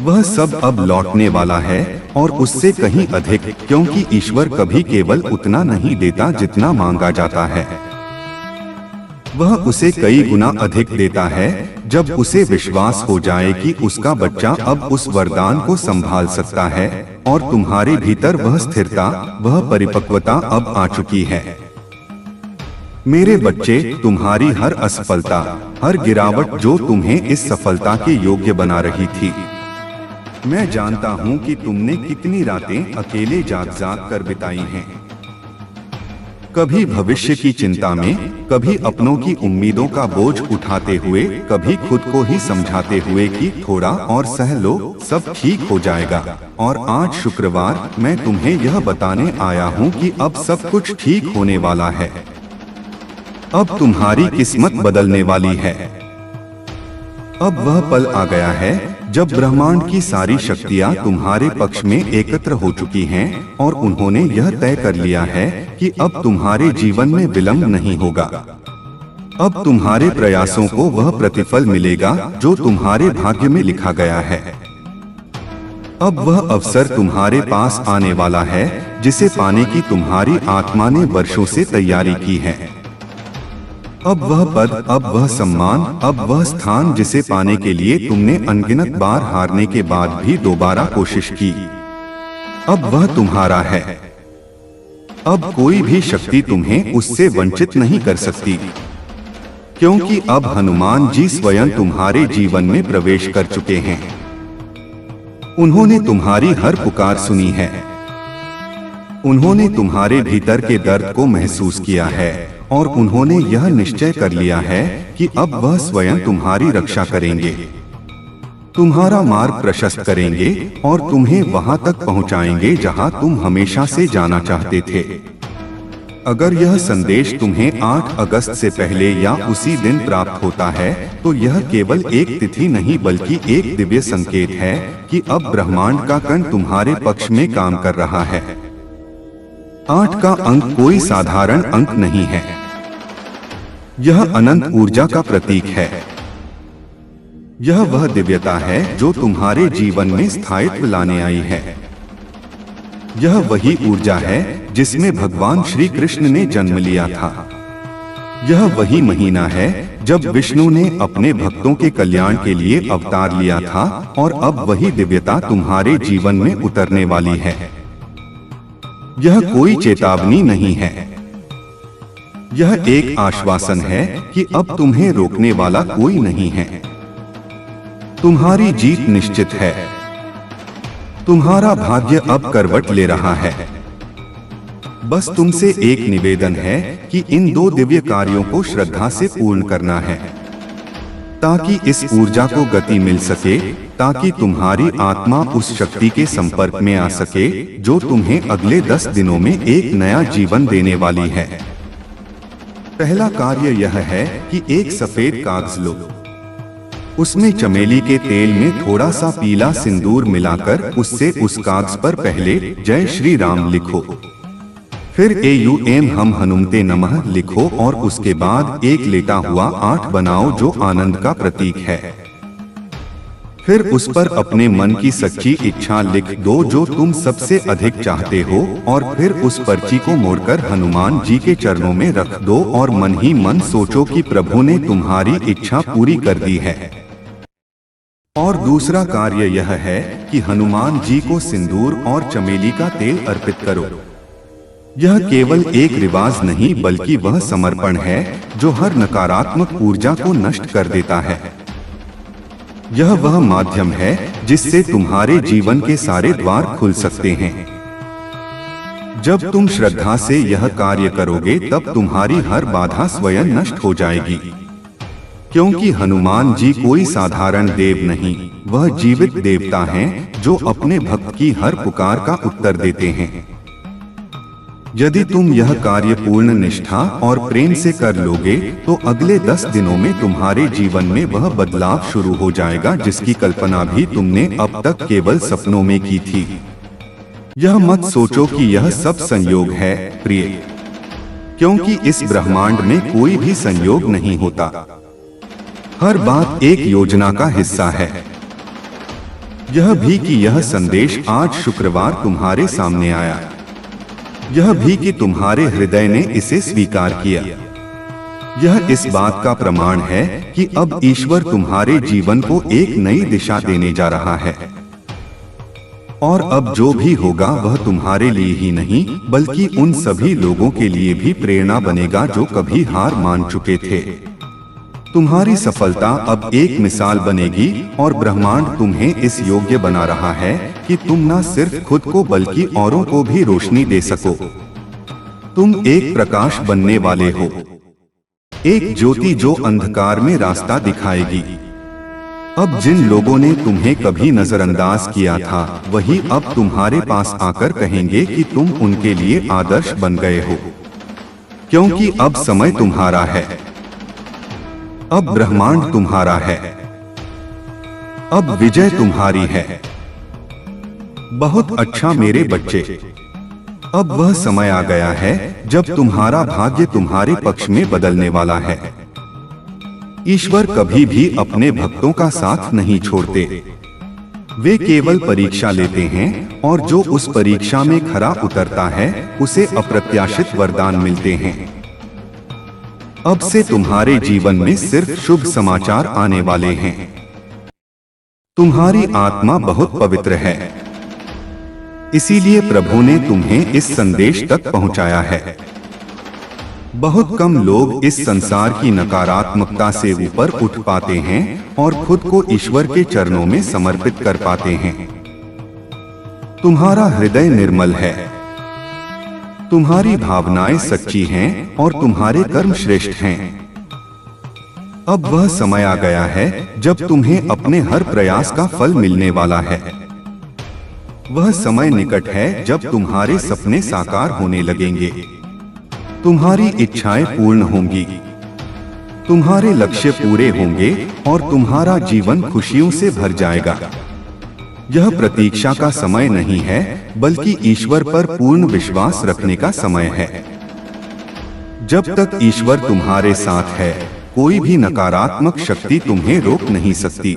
वह सब अब लौटने वाला है और उससे कहीं अधिक, क्योंकि ईश्वर कभी केवल उतना नहीं देता जितना मांगा जाता है। वह उसे कई गुना अधिक देता है जब उसे विश्वास हो जाए कि उसका बच्चा अब उस वरदान को संभाल सकता है और तुम्हारे भीतर वह स्थिरता, वह परिपक्वता अब आ चुकी है। मेरे बच्चे, तुम्हारी हर असफलता, हर गिरावट जो तुम्हें इस सफलता के योग्य बना रही थी, मैं जानता हूं कि तुमने कितनी रातें अकेले जाग जाग कर बिताई हैं। कभी भविष्य की चिंता में, कभी अपनों की उम्मीदों का बोझ उठाते हुए, कभी खुद को ही समझाते हुए कि थोड़ा और सह लो, सब ठीक हो जाएगा। और आज शुक्रवार मैं तुम्हें यह बताने आया हूं कि अब सब कुछ ठीक होने वाला है। अब तुम्हारी किस्मत बदलने वाली है। अब वह पल आ गया है जब ब्रह्मांड की सारी शक्तियां तुम्हारे पक्ष में एकत्र हो चुकी हैं और उन्होंने यह तय कर लिया है कि अब तुम्हारे जीवन में विलंब नहीं होगा। अब तुम्हारे प्रयासों को वह प्रतिफल मिलेगा जो तुम्हारे भाग्य में लिखा गया है। अब वह अवसर तुम्हारे पास आने वाला है जिसे पाने की तुम्हारी आत्मा ने वर्षों से तैयारी की है। अब वह पद, अब वह सम्मान, अब वह स्थान जिसे पाने के लिए तुमने अनगिनत बार हारने के बाद भी दोबारा कोशिश की, अब वह तुम्हारा है। अब कोई भी शक्ति तुम्हें उससे वंचित नहीं कर सकती, क्योंकि अब हनुमान जी स्वयं तुम्हारे जीवन में प्रवेश कर चुके हैं। उन्होंने तुम्हारी हर पुकार सुनी है। उन्होंने तुम्हारे भीतर के दर्द को महसूस किया है और उन्होंने यह निश्चय कर लिया है कि अब वह स्वयं तुम्हारी रक्षा करेंगे, तुम्हारा मार्ग प्रशस्त करेंगे और तुम्हें वहां तक पहुंचाएंगे जहां तुम हमेशा से जाना चाहते थे। अगर यह संदेश तुम्हें 8 अगस्त से पहले या उसी दिन प्राप्त होता है तो यह केवल एक तिथि नहीं बल्कि एक दिव्य संकेत है कि अब ब्रह्मांड का कण तुम्हारे पक्ष में काम कर रहा है। 8 का अंक कोई साधारण अंक नहीं है, यह अनंत ऊर्जा का प्रतीक है। यह वह दिव्यता है जो तुम्हारे जीवन में स्थायित्व लाने आई है। यह वही ऊर्जा है जिसमें भगवान श्री कृष्ण ने जन्म लिया था। यह वही महीना है जब विष्णु ने अपने भक्तों के कल्याण के लिए अवतार लिया था और अब वही दिव्यता तुम्हारे जीवन में उतरने वाली है। यह कोई चेतावनी नहीं है, यह एक आश्वासन है कि अब तुम्हें रोकने वाला कोई नहीं है। तुम्हारी जीत निश्चित है, तुम्हारा भाग्य अब करवट ले रहा है। बस तुमसे एक निवेदन है कि इन 2 दिव्य कार्यों को श्रद्धा से पूर्ण करना है ताकि इस ऊर्जा को गति मिल सके, ताकि तुम्हारी आत्मा उस शक्ति के संपर्क में आ सके जो तुम्हें अगले 10 दिनों में एक नया जीवन देने वाली है। पहला कार्य यह है कि एक सफेद कागज लो, उसमें चमेली के तेल में थोड़ा सा पीला सिंदूर मिलाकर उससे उस कागज पर पहले जय श्री राम लिखो, फिर AUM हम हनुमते नमः लिखो और उसके बाद एक लेटा हुआ 8 बनाओ जो आनंद का प्रतीक है। फिर उस पर अपने मन की सच्ची इच्छा लिख दो जो तुम सबसे अधिक चाहते हो और फिर उस पर्ची को मोड़कर हनुमान जी के चरणों में रख दो और मन ही मन सोचो कि प्रभु ने तुम्हारी इच्छा पूरी कर दी है। और दूसरा कार्य यह है कि हनुमान जी को सिंदूर और चमेली का तेल अर्पित करो। यह केवल एक रिवाज नहीं बल्कि वह समर्पण है जो हर नकारात्मक ऊर्जा को नष्ट कर देता है। यह वह माध्यम है जिससे तुम्हारे जीवन के सारे द्वार खुल सकते हैं। जब तुम श्रद्धा से यह कार्य करोगे तब तुम्हारी हर बाधा स्वयं नष्ट हो जाएगी, क्योंकि हनुमान जी कोई साधारण देव नहीं, वह जीवित देवता हैं जो अपने भक्त की हर पुकार का उत्तर देते हैं। यदि तुम यह कार्य पूर्ण निष्ठा और प्रेम से कर लोगे तो अगले 10 दिनों में तुम्हारे जीवन में वह बदलाव शुरू हो जाएगा जिसकी कल्पना भी तुमने अब तक केवल सपनों में की थी। यह मत सोचो कि यह सब संयोग है प्रिय, क्योंकि इस ब्रह्मांड में कोई भी संयोग नहीं होता। हर बात एक योजना का हिस्सा है। यह भी कि यह संदेश आज शुक्रवार तुम्हारे सामने आया, यह भी कि तुम्हारे हृदय ने इसे स्वीकार किया। यह इस बात का प्रमाण है कि अब ईश्वर तुम्हारे जीवन को एक नई दिशा देने जा रहा है। और अब जो भी होगा वह तुम्हारे लिए ही नहीं बल्कि उन सभी लोगों के लिए भी प्रेरणा बनेगा जो कभी हार मान चुके थे। तुम्हारी सफलता अब एक मिसाल बनेगी और ब्रह्मांड तुम्हें इस योग्य बना रहा है कि तुम न सिर्फ खुद को बल्कि औरों को भी रोशनी दे सको। तुम एक प्रकाश बनने वाले हो, एक ज्योति जो अंधकार में रास्ता दिखाएगी। अब जिन लोगों ने तुम्हें कभी नजरअंदाज किया था वही अब तुम्हारे पास आकर कहेंगे कि तुम उनके लिए आदर्श बन गए हो, क्योंकि अब समय तुम्हारा है। अब ब्रह्मांड तुम्हारा है, अब विजय तुम्हारी है। बहुत अच्छा मेरे बच्चे, अब वह समय आ गया है जब तुम्हारा भाग्य तुम्हारे पक्ष में बदलने वाला है। ईश्वर कभी भी अपने भक्तों का साथ नहीं छोड़ते, वे केवल परीक्षा लेते हैं और जो उस परीक्षा में खरा उतरता है उसे अप्रत्याशित वरदान मिलते हैं। अब से तुम्हारे जीवन में सिर्फ शुभ समाचार आने वाले हैं। तुम्हारी आत्मा बहुत पवित्र है, इसीलिए प्रभु ने तुम्हें इस संदेश तक पहुंचाया है। बहुत कम लोग इस संसार की नकारात्मकता से ऊपर उठ पाते हैं और खुद को ईश्वर के चरणों में समर्पित कर पाते हैं। तुम्हारा हृदय निर्मल है, तुम्हारी भावनाएं सच्ची हैं और तुम्हारे कर्म श्रेष्ठ हैं। अब वह समय आ गया है जब तुम्हें अपने हर प्रयास का फल मिलने वाला है। वह समय निकट है जब तुम्हारे सपने साकार होने लगेंगे, तुम्हारी इच्छाएं पूर्ण होंगी, तुम्हारे लक्ष्य पूरे होंगे और तुम्हारा जीवन खुशियों से भर जाएगा। यह प्रतीक्षा का समय नहीं है, बल्कि ईश्वर पर पूर्ण विश्वास रखने का समय है। जब तक ईश्वर तुम्हारे साथ है, कोई भी नकारात्मक शक्ति तुम्हें रोक नहीं सकती।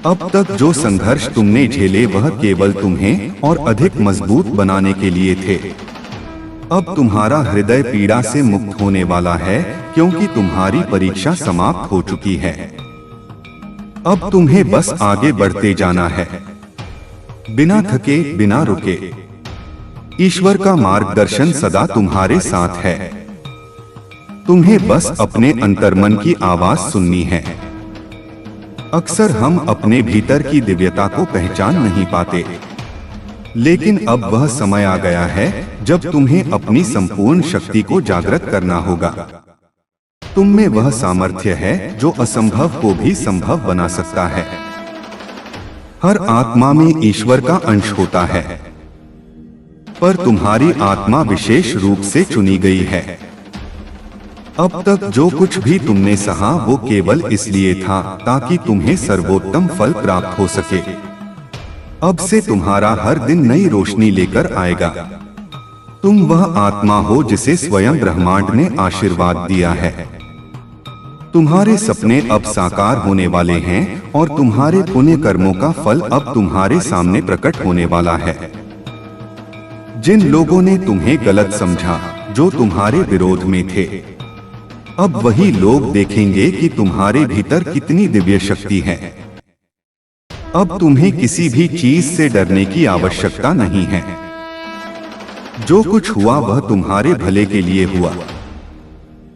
अब तक जो संघर्ष तुमने झेले वह केवल तुम्हें और अधिक मजबूत बनाने के लिए थे। अब तुम्हारा हृदय पीड़ा से मुक्त होने वाला है, क्योंकि तुम्हारी परीक्षा समाप्त हो चुकी है। अब तुम्हें बस आगे बढ़ते जाना है, बिना थके, बिना रुके। ईश्वर का मार्गदर्शन सदा तुम्हारे साथ है। तुम्हें बस अपने अंतर्मन की आवाज सुननी है। अक्सर हम अपने भीतर की दिव्यता को पहचान नहीं पाते, लेकिन अब वह समय आ गया है जब तुम्हें अपनी संपूर्ण शक्ति को जागृत करना होगा। तुम में वह सामर्थ्य है जो असंभव को भी संभव बना सकता है। हर आत्मा में ईश्वर का अंश होता है, पर तुम्हारी आत्मा विशेष रूप से चुनी गई है। अब तक जो कुछ भी तुमने सहा वो केवल इसलिए था ताकि तुम्हें सर्वोत्तम फल प्राप्त हो सके। अब से तुम्हारा हर दिन नई रोशनी लेकर आएगा। तुम वह आत्मा हो जिसे स्वयं ब्रह्मांड ने आशीर्वाद दिया है। तुम्हारे सपने अब साकार होने वाले हैं और तुम्हारे पुण्य कर्मों का फल अब तुम्हारे सामने प्रकट होने वाला है। जिन लोगों ने तुम्हें गलत समझा, जो तुम्हारे विरोध में थे, अब वही लोग देखेंगे कि तुम्हारे भीतर कितनी दिव्य शक्ति है। अब तुम्हें किसी भी चीज से डरने की आवश्यकता नहीं है। जो कुछ हुआ वह तुम्हारे भले के लिए हुआ।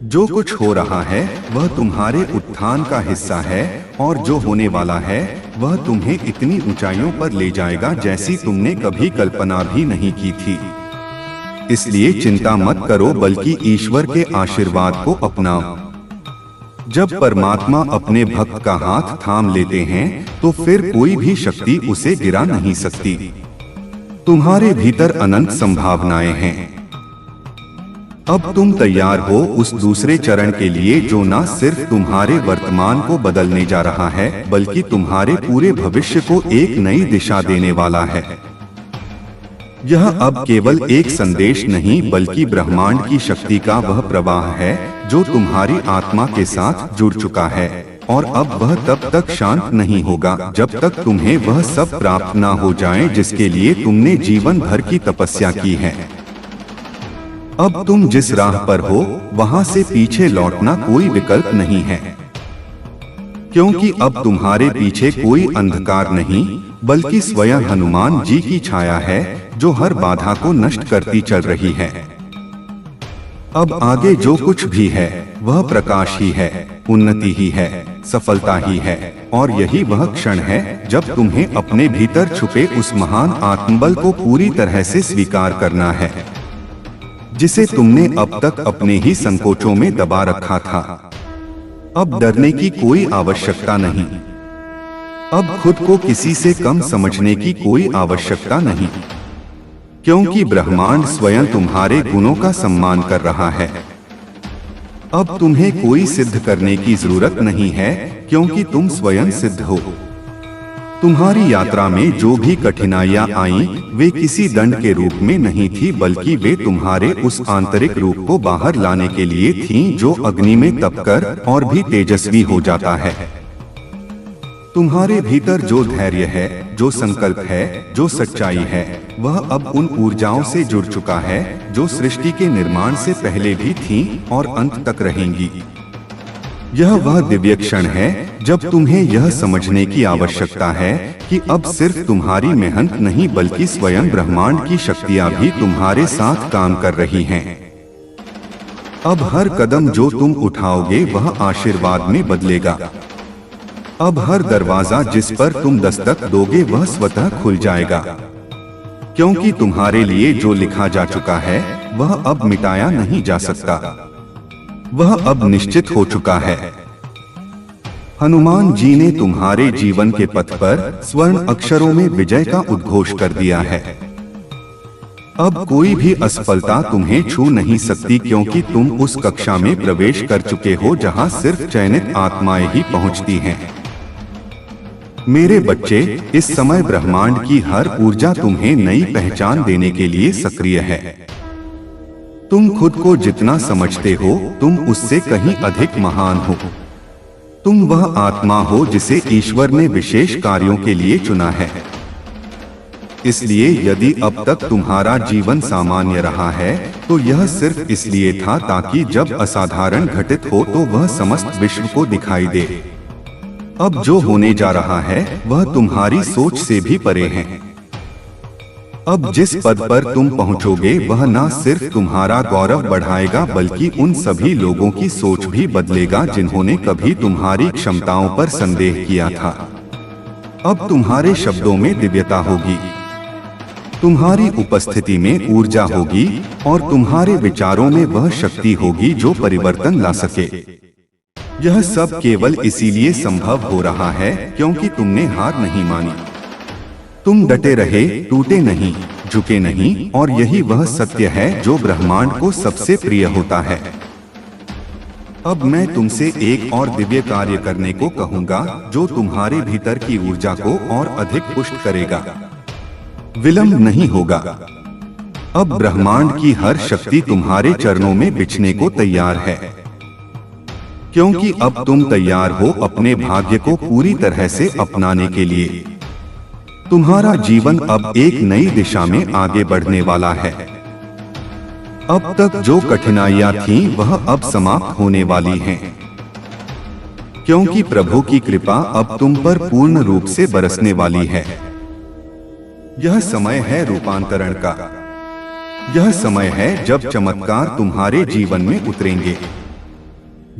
जो कुछ हो रहा है वह तुम्हारे उत्थान का हिस्सा है, और जो होने वाला है वह तुम्हें इतनी ऊंचाइयों पर ले जाएगा जैसी तुमने कभी कल्पना भी नहीं की थी। इसलिए चिंता मत करो, बल्कि ईश्वर के आशीर्वाद को अपनाओ। जब परमात्मा अपने भक्त का हाथ थाम लेते हैं तो फिर कोई भी शक्ति उसे गिरा नहीं सकती। तुम्हारे भीतर अनंत संभावनाएं हैं। अब तुम तैयार हो उस दूसरे चरण के लिए जो न सिर्फ तुम्हारे वर्तमान को बदलने जा रहा है, बल्कि तुम्हारे पूरे भविष्य को एक नई दिशा देने वाला है। यह अब केवल एक संदेश नहीं, बल्कि ब्रह्मांड की शक्ति का वह प्रवाह है जो तुम्हारी आत्मा के साथ जुड़ चुका है, और अब वह तब तक शांत नहीं होगा जब तक तुम्हें वह सब प्राप्त न हो जाए जिसके लिए तुमने जीवन भर की तपस्या की है। अब तुम जिस राह पर हो वहां से पीछे लौटना कोई विकल्प नहीं है, क्योंकि अब तुम्हारे पीछे कोई अंधकार नहीं, बल्कि स्वयं हनुमान जी की छाया है जो हर बाधा को नष्ट करती चल रही है। अब आगे जो कुछ भी है वह प्रकाश ही है, उन्नति ही है, सफलता ही है, और यही वह क्षण है जब तुम्हें अपने भीतर छुपे उस महान आत्मबल को पूरी तरह से स्वीकार करना है, जिसे तुमने अब तक अपने ही संकोचों में दबा रखा था। अब डरने की कोई आवश्यकता नहीं। अब खुद को किसी से कम समझने की कोई आवश्यकता नहीं, क्योंकि ब्रह्मांड स्वयं तुम्हारे गुणों का सम्मान कर रहा है। अब तुम्हें कोई सिद्ध करने की जरूरत नहीं है, क्योंकि तुम स्वयं सिद्ध हो। तुम्हारी यात्रा में जो भी कठिनाइयां आईं, वे किसी दंड के रूप में नहीं थी, बल्कि वे तुम्हारे उस आंतरिक रूप को बाहर लाने के लिए थीं जो अग्नि में तपकर और भी तेजस्वी हो जाता है। तुम्हारे भीतर जो धैर्य है, जो संकल्प है, जो सच्चाई है, वह अब उन ऊर्जाओं से जुड़ चुका है जो सृष्टि के निर्माण से पहले भी थीं और अंत तक रहेंगी। यह वह दिव्य क्षण है जब तुम्हें यह समझने की आवश्यकता है कि अब सिर्फ तुम्हारी मेहनत नहीं, बल्कि स्वयं ब्रह्मांड की शक्तियां भी तुम्हारे साथ काम कर रही हैं। अब हर कदम जो तुम उठाओगे वह आशीर्वाद में बदलेगा। अब हर दरवाजा जिस पर तुम दस्तक दोगे वह स्वतः खुल जाएगा। क्योंकि तुम्हारे लिए जो लिखा जा चुका है वह अब मिटाया नहीं जा सकता, वह अब निश्चित हो चुका है। हनुमान जी ने तुम्हारे जीवन के पथ पर स्वर्ण अक्षरों में विजय का उद्घोष कर दिया है। अब कोई भी असफलता तुम्हें छू नहीं सकती, क्योंकि तुम उस कक्षा में प्रवेश कर चुके हो जहां सिर्फ चयनित आत्माएं ही पहुंचती हैं। मेरे बच्चे, इस समय ब्रह्मांड की हर ऊर्जा तुम्हें नई पहचान देने के लिए सक्रिय है। तुम खुद को जितना समझते हो तुम उससे कहीं अधिक महान हो। तुम वह आत्मा हो जिसे ईश्वर ने विशेष कार्यों के लिए चुना है। इसलिए यदि अब तक तुम्हारा जीवन सामान्य रहा है तो यह सिर्फ इसलिए था ताकि जब असाधारण घटित हो तो वह समस्त विश्व को दिखाई दे। अब जो होने जा रहा है वह तुम्हारी सोच से भी परे है। अब जिस पद पर तुम पहुंचोगे वह न सिर्फ तुम्हारा गौरव बढ़ाएगा बल्कि उन सभी लोगों की सोच भी बदलेगा जिन्होंने कभी तुम्हारी क्षमताओं पर संदेह किया था। अब तुम्हारे शब्दों में दिव्यता होगी, तुम्हारी उपस्थिति में ऊर्जा होगी और तुम्हारे विचारों में वह शक्ति होगी जो परिवर्तन ला सके। यह सब केवल इसीलिए संभव हो रहा है क्योंकि तुमने हार नहीं मानी। तुम डटे रहे, टूटे नहीं, झुके नहीं, और यही वह सत्य है जो ब्रह्मांड को सबसे प्रिय होता है। अब मैं तुमसे एक और दिव्य कार्य करने को कहूंगा जो तुम्हारे भीतर की ऊर्जा को और अधिक पुष्ट करेगा। विलंब नहीं होगा। अब ब्रह्मांड की हर शक्ति तुम्हारे चरणों में बिछने को तैयार है, क्योंकि अब तुम तैयार हो अपने भाग्य को पूरी तरह से अपनाने के लिए। तुम्हारा जीवन अब एक नई दिशा में आगे बढ़ने वाला है। अब तक जो कठिनाइयां थीं वह अब समाप्त होने वाली हैं, क्योंकि प्रभु की कृपा अब तुम पर पूर्ण रूप से बरसने वाली है। यह समय है रूपांतरण का। यह समय है जब चमत्कार तुम्हारे जीवन में उतरेंगे।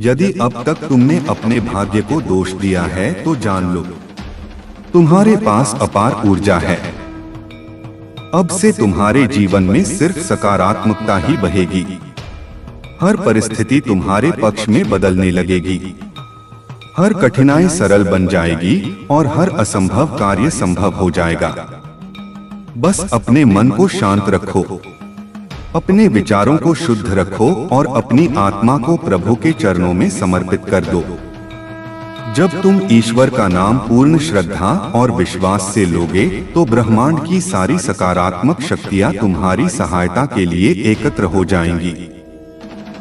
यदि अब तक तुमने अपने भाग्य को दोष दिया है तो जान लो, तुम्हारे पास अपार ऊर्जा है। अब से तुम्हारे जीवन में सिर्फ सकारात्मकता ही बहेगी। हर परिस्थिति तुम्हारे पक्ष में बदलने लगेगी। हर कठिनाई सरल बन जाएगी और हर असंभव कार्य संभव हो जाएगा। बस अपने मन को शांत रखो, अपने विचारों को शुद्ध रखो और अपनी आत्मा को प्रभु के चरणों में समर्पित कर दो। जब तुम ईश्वर का नाम पूर्ण श्रद्धा और विश्वास से लोगे तो ब्रह्मांड की सारी सकारात्मक शक्तियां तुम्हारी सहायता के लिए एकत्र हो जाएंगी।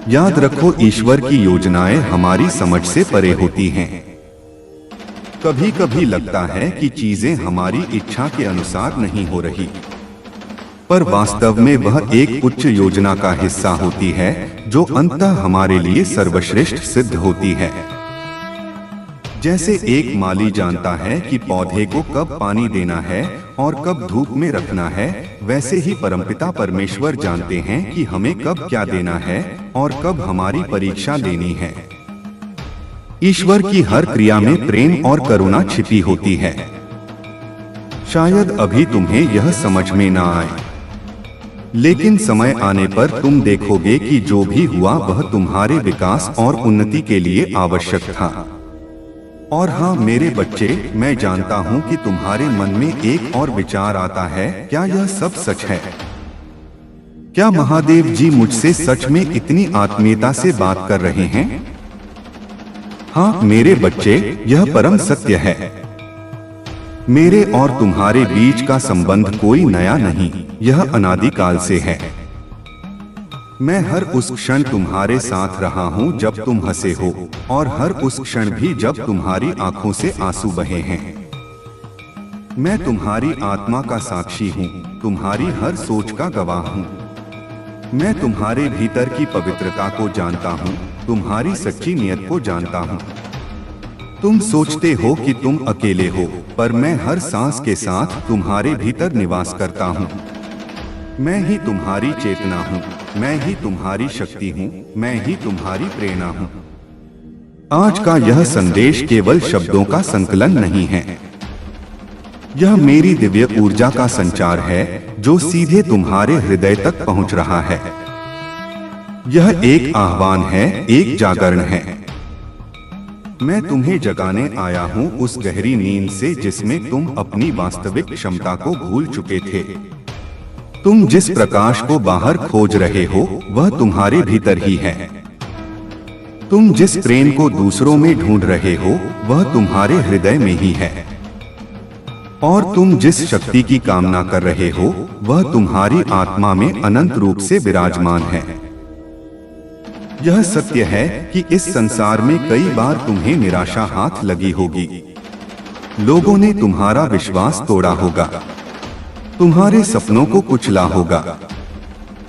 याद रखो, ईश्वर की योजनाएं हमारी समझ से परे होती हैं। कभी कभी लगता है कि चीजें हमारी इच्छा के अनुसार नहीं हो रही, पर वास्तव में वह एक उच्च योजना का हिस्सा होती है जो अंततः हमारे लिए सर्वश्रेष्ठ सिद्ध होती है। जैसे एक माली जानता है कि पौधे को कब पानी देना है और कब धूप में रखना है, वैसे ही परमपिता परमेश्वर जानते हैं कि हमें कब क्या देना है और कब हमारी परीक्षा लेनी है। ईश्वर की हर क्रिया में प्रेम और करुणा छिपी होती है। शायद अभी तुम्हें यह समझ में ना आए, लेकिन समय आने पर तुम देखोगे कि जो भी हुआ वह तुम्हारे विकास और उन्नति के लिए आवश्यक था। और हाँ मेरे बच्चे, मैं जानता हूँ कि तुम्हारे मन में एक और विचार आता है, क्या यह सब सच है? क्या महादेव जी मुझसे सच में इतनी आत्मीयता से बात कर रहे हैं? हाँ मेरे बच्चे, यह परम सत्य है। मेरे और तुम्हारे बीच का संबंध कोई नया नहीं, यह अनादिकाल से है। मैं हर उस क्षण तुम्हारे साथ रहा हूँ जब तुम हंसे हो, और हर उस क्षण भी जब तुम्हारी आंखों से आंसू बहे हैं। मैं तुम्हारी आत्मा का साक्षी हूँ, तुम्हारी हर सोच का गवाह हूँ। मैं तुम्हारे भीतर की पवित्रता को जानता हूँ, तुम्हारी सच्ची नियत को जानता हूँ। तुम सोचते हो कि तुम अकेले हो, पर मैं हर सांस के साथ तुम्हारे भीतर निवास करता हूँ। मैं ही तुम्हारी चेतना हूँ, मैं ही तुम्हारी शक्ति हूँ, मैं ही तुम्हारी प्रेरणा हूँ। आज का यह संदेश केवल शब्दों का संकलन नहीं है, यह मेरी दिव्य ऊर्जा का संचार है जो सीधे तुम्हारे हृदय तक पहुंच रहा है। यह एक आह्वान है, एक जागरण है। मैं तुम्हें जगाने आया हूं उस गहरी नींद से जिसमें तुम अपनी वास्तविक क्षमता को भूल चुके थे। तुम जिस प्रकाश को बाहर खोज रहे हो वह तुम्हारे भीतर ही है। तुम जिस प्रेम को दूसरों में ढूंढ रहे हो वह तुम्हारे हृदय में ही है। और तुम जिस शक्ति की कामना कर रहे हो वह तुम्हारी आत्मा में अनंत रूप से विराजमान है। यह सत्य है कि इस संसार में कई बार तुम्हें निराशा हाथ लगी होगी। लोगों ने तुम्हारा विश्वास तोड़ा होगा, तुम्हारे सपनों को कुचला होगा।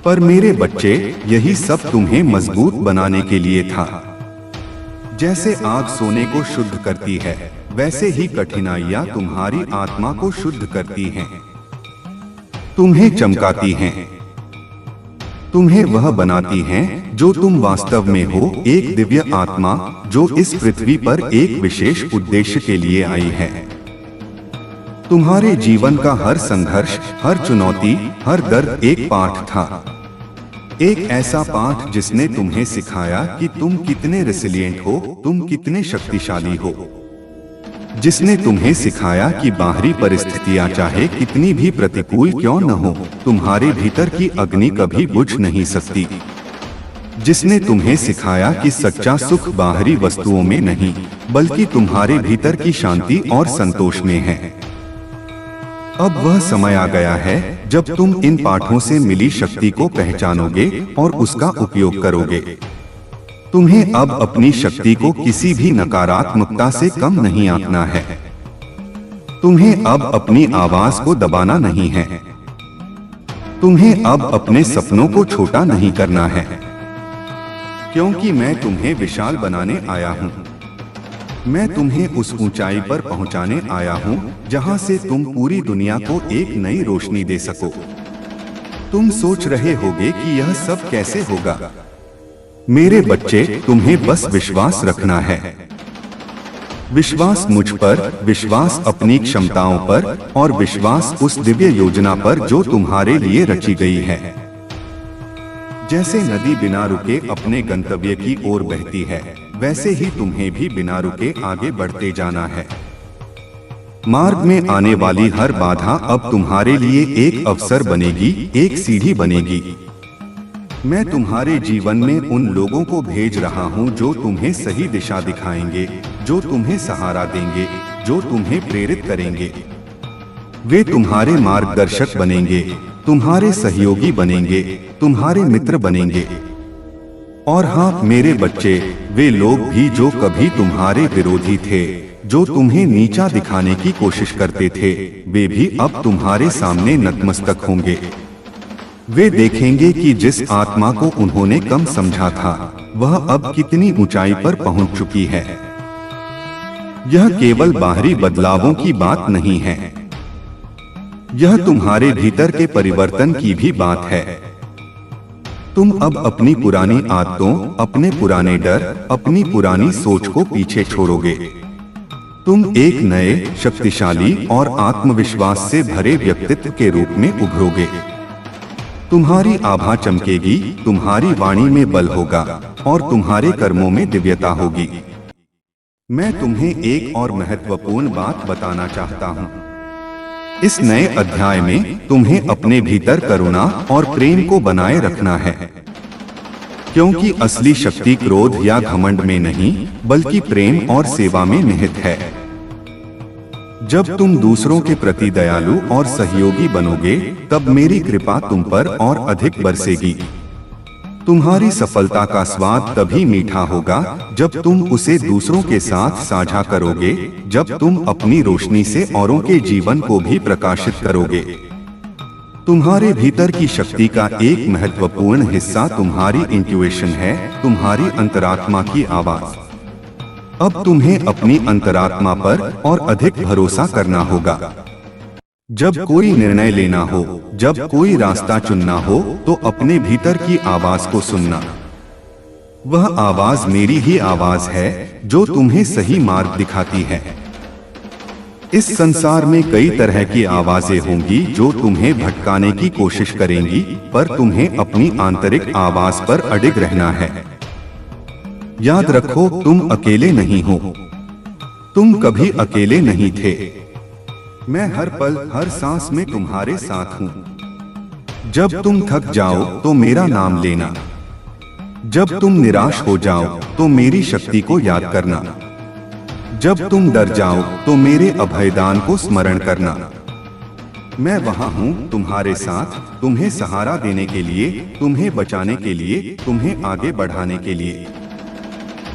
पर मेरे बच्चे, यही सब तुम्हें मजबूत बनाने के लिए था। जैसे आग सोने को शुद्ध करती है, वैसे ही कठिनाइयां तुम्हारी आत्मा को शुद्ध करती हैं, तुम्हें चमकाती हैं, तुम्हें वह बनाती हैं जो तुम वास्तव में हो, एक दिव्य आत्मा जो इस पृथ्वी पर एक विशेष उद्देश्य के लिए आई है। तुम्हारे जीवन का हर संघर्ष, हर चुनौती, हर दर्द एक पाठ था। एक ऐसा पाठ जिसने तुम्हें सिखाया कि तुम कितने रेसिलिएंट हो, तुम कितने शक्तिशाली हो। जिसने तुम्हें सिखाया कि बाहरी परिस्थितियां चाहे कितनी भी प्रतिकूल क्यों न हो, तुम्हारे भीतर की अग्नि कभी बुझ नहीं सकती। जिसने तुम्हें सिखाया कि सच्चा सुख बाहरी वस्तुओं में नहीं, बल्कि तुम्हारे भीतर की शांति और संतोष में है। अब वह समय आ गया है जब तुम इन पाठों से मिली शक्ति को पहचानोगे और उसका उपयोग करोगे। तुम्हें अब अपनी शक्ति को किसी भी नकारात्मकता से कम नहीं आंकना है। तुम्हें अब अपनी आवाज को दबाना नहीं है। तुम्हें अब अपने सपनों को छोटा नहीं करना है, क्योंकि मैं तुम्हें विशाल बनाने आया हूँ। मैं तुम्हें उस ऊंचाई पर पहुंचाने आया हूं जहां से तुम पूरी दुनिया को एक नई रोशनी दे सको। तुम सोच रहे होगे कि यह सब कैसे होगा। मेरे बच्चे, तुम्हें बस विश्वास रखना है। विश्वास मुझ पर, विश्वास अपनी क्षमताओं पर और विश्वास उस दिव्य योजना पर जो तुम्हारे लिए रची गई है। जैसे नदी बिना रुके अपने गंतव्य की ओर बहती है, वैसे ही तुम्हें भी बिना रुके आगे बढ़ते जाना है। मार्ग में आने वाली हर बाधा अब तुम्हारे लिए एक अवसर बनेगी, एक सीढ़ी बनेगी। मैं तुम्हारे जीवन में उन लोगों को भेज रहा हूं जो तुम्हें सही दिशा दिखाएंगे, जो तुम्हें सहारा देंगे, जो तुम्हें प्रेरित करेंगे। वे तुम्हारे मार्गदर्शक बनेंगे, तुम्हारे सहयोगी बनेंगे, तुम्हारे मित्र बनेंगे। और हाँ मेरे बच्चे, वे लोग भी जो कभी तुम्हारे विरोधी थे, जो तुम्हें नीचा दिखाने की कोशिश करते थे, वे भी अब तुम्हारे सामने नतमस्तक होंगे। वे देखेंगे कि जिस आत्मा को उन्होंने कम समझा था, वह अब कितनी ऊंचाई पर पहुंच चुकी है। यह केवल बाहरी बदलावों की बात नहीं है, यह तुम्हारे भीतर के परिवर्तन की भी बात है। तुम अब अपनी पुरानी आदतों, अपने पुराने डर, अपनी पुरानी सोच को पीछे छोड़ोगे। तुम एक नए, शक्तिशाली और आत्मविश्वास से भरे व्यक्तित्व के रूप में उभरोगे। तुम्हारी आभा चमकेगी, तुम्हारी वाणी में बल होगा और तुम्हारे कर्मों में दिव्यता होगी। मैं तुम्हें एक और महत्वपूर्ण बात बताना चाहता हूँ। इस नए अध्याय में तुम्हें अपने भीतर करुणा और प्रेम को बनाए रखना है, क्योंकि असली शक्ति क्रोध या घमंड में नहीं, बल्कि प्रेम और सेवा में निहित है। जब तुम दूसरों के प्रति दयालु और सहयोगी बनोगे, तब मेरी कृपा तुम पर और अधिक बरसेगी। तुम्हारी सफलता का स्वाद तभी मीठा होगा जब तुम उसे दूसरों के साथ साझा करोगे, जब तुम अपनी रोशनी से औरों के जीवन को भी प्रकाशित करोगे। तुम्हारे भीतर की शक्ति का एक महत्वपूर्ण हिस्सा तुम्हारी इंट्यूएशन है, तुम्हारी अंतरात्मा की आवाज। अब तुम्हें अपनी अंतरात्मा पर और अधिक भरोसा करना होगा। जब कोई निर्णय लेना हो, जब कोई रास्ता चुनना हो, तो अपने भीतर की आवाज को सुनना। वह आवाज मेरी ही आवाज है जो तुम्हें सही मार्ग दिखाती है। इस संसार में कई तरह की आवाजें होंगी जो तुम्हें भटकाने की कोशिश करेंगी, पर तुम्हें अपनी आंतरिक आवाज पर अडिग रहना है। याद रखो, तुम अकेले नहीं हो। तुम कभी अकेले नहीं थे। मैं हर पल, हर सांस में तुम्हारे साथ हूँ। जब तुम थक जाओ तो मेरा नाम लेना। जब तुम निराश हो जाओ तो मेरी शक्ति को याद करना। जब तुम डर जाओ तो मेरे अभयदान को स्मरण करना। मैं वहां हूं तुम्हारे साथ, तुम्हें सहारा देने के लिए, तुम्हें बचाने के लिए, तुम्हें आगे बढ़ाने के लिए।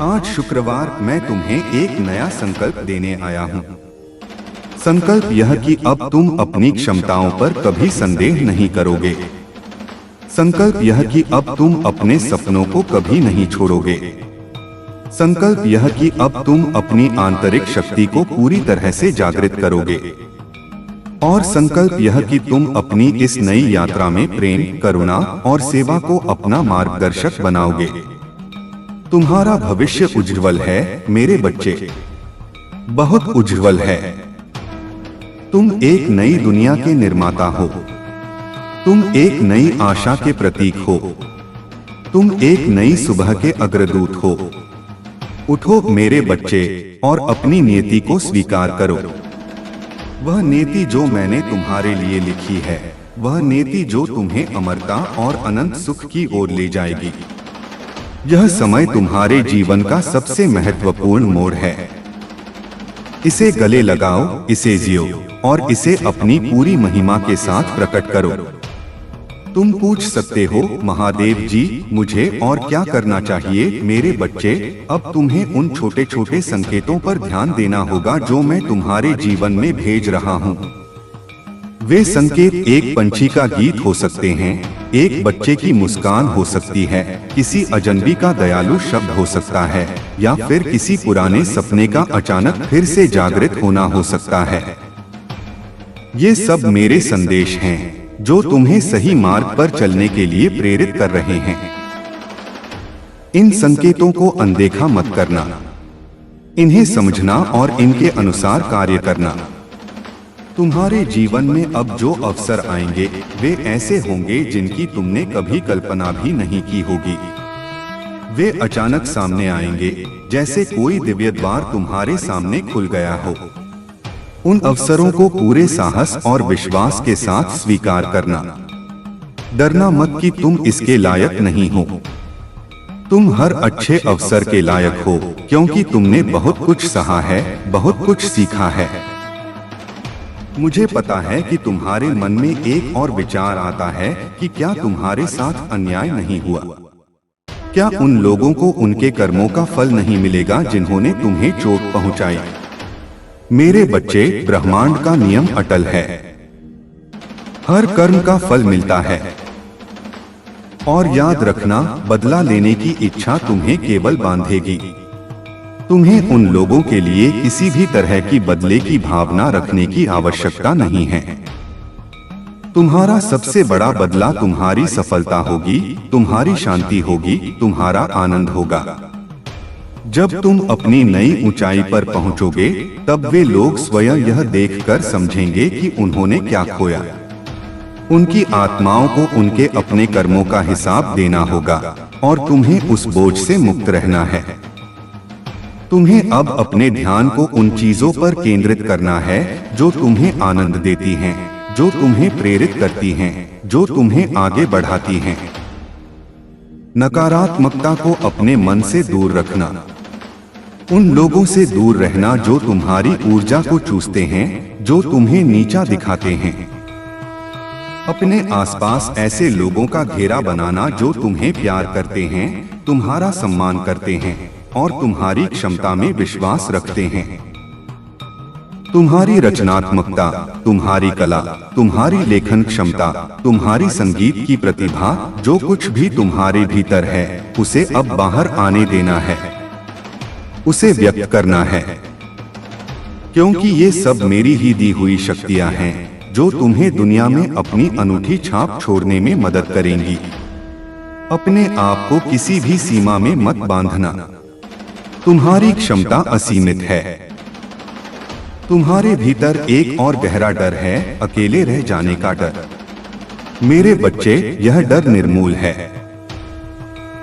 आज शुक्रवार मैं तुम्हें एक नया संकल्प देने आया हूं। संकल्प यह कि अब तुम अपनी क्षमताओं पर कभी संदेह नहीं करोगे। संकल्प यह कि अब तुम अपने सपनों को कभी नहीं छोड़ोगे। संकल्प यह कि अब तुम अपनी आंतरिक शक्ति को पूरी तरह से जागृत करोगे। और संकल्प यह कि तुम अपनी इस नई यात्रा में प्रेम, करुणा और सेवा को अपना मार्गदर्शक बनाओगे। तुम्हारा भविष्य उज्ज्वल है मेरे बच्चे, बहुत उज्ज्वल है। तुम एक नई दुनिया के निर्माता हो। तुम एक नई आशा के प्रतीक हो। तुम एक नई सुबह के अग्रदूत हो। उठो मेरे बच्चे और अपनी नियति को स्वीकार करो। वह नियति जो मैंने तुम्हारे लिए लिखी है, वह नियति जो तुम्हें अमरता और अनंत सुख की ओर ले जाएगी। यह समय तुम्हारे जीवन का सबसे महत्वपूर्ण मोड़ है। इसे गले लगाओ, इसे जियो और इसे अपनी पूरी महिमा के साथ प्रकट करो। तुम पूछ सकते हो, महादेव जी मुझे और क्या करना चाहिए? मेरे बच्चे, अब तुम्हें उन छोटे छोटे संकेतों पर ध्यान देना होगा जो मैं तुम्हारे जीवन में भेज रहा हूँ। वे संकेत एक पंछी का गीत हो सकते हैं, एक बच्चे की मुस्कान हो सकती है, किसी अजनबी का दयालु शब्द हो सकता है, या फिर किसी पुराने सपने का अचानक फिर से जागृत होना हो सकता है। ये सब मेरे संदेश हैं जो तुम्हें सही मार्ग पर चलने के लिए प्रेरित कर रहे हैं। इन संकेतों को अनदेखा मत करना। इन्हें समझना और इनके अनुसार कार्य करना। तुम्हारे जीवन में अब जो अवसर आएंगे वे ऐसे होंगे जिनकी तुमने कभी कल्पना भी नहीं की होगी। वे अचानक सामने आएंगे, जैसे कोई दिव्य द्वार तुम्हारे सामने खुल गया हो। उन अवसरों को पूरे साहस और विश्वास के साथ स्वीकार करना। डरना मत कि तुम इसके लायक नहीं हो। तुम हर अच्छे अवसर के लायक हो, क्योंकि तुमने बहुत कुछ सहा है, बहुत कुछ सीखा है। मुझे पता है कि तुम्हारे मन में एक और विचार आता है कि क्या तुम्हारे साथ अन्याय नहीं हुआ? क्या उन लोगों को उनके कर्मों का फल नहीं मिलेगा जिन्होंने तुम्हें चोट पहुंचाई? मेरे बच्चे, ब्रह्मांड का नियम अटल है। हर कर्म का फल मिलता है। और याद रखना, बदला लेने की इच्छा तुम्हें केवल बांधेगी। तुम्हें उन लोगों के लिए किसी भी तरह की बदले की भावना रखने की आवश्यकता नहीं है। तुम्हारा सबसे बड़ा बदला तुम्हारी सफलता होगी, तुम्हारी शांति होगी, तुम्हारा आनंद होगा। जब तुम अपनी नई ऊंचाई पर पहुंचोगे, तब वे लोग स्वयं यह देखकर समझेंगे कि उन्होंने क्या खोया। उनकी आत्माओं को उनके अपने कर्मों का हिसाब देना होगा और तुम्हें उस बोझ से मुक्त रहना है। तुम्हें अब अपने ध्यान को उन चीजों पर केंद्रित करना है जो तुम्हें आनंद देती हैं, जो तुम्हें प्रेरित करती हैं, जो तुम्हें आगे बढ़ाती हैं। नकारात्मकता को अपने मन से दूर रखना। उन लोगों से दूर रहना जो तुम्हारी ऊर्जा को चूसते हैं, जो तुम्हें नीचा दिखाते हैं। अपने आसपास ऐसे लोगों का घेरा बनाना जो तुम्हें प्यार करते हैं, तुम्हारा सम्मान करते हैं और तुम्हारी क्षमता में विश्वास रखते हैं। तुम्हारी रचनात्मकता, तुम्हारी कला, तुम्हारी लेखन क्षमता, तुम्हारी संगीत की प्रतिभा, जो कुछ भी तुम्हारे भीतर है, उसे अब बाहर आने देना है, उसे व्यक्त करना है। क्योंकि ये सब मेरी ही दी हुई शक्तियां हैं जो तुम्हें दुनिया में अपनी अनूठी छाप छोड़ने में मदद करेंगी। अपने आप को किसी भी सीमा में मत बांधना। तुम्हारी क्षमता असीमित है। तुम्हारे भीतर एक और गहरा डर है, अकेले रह जाने का डर। मेरे बच्चे, यह डर निर्मूल है।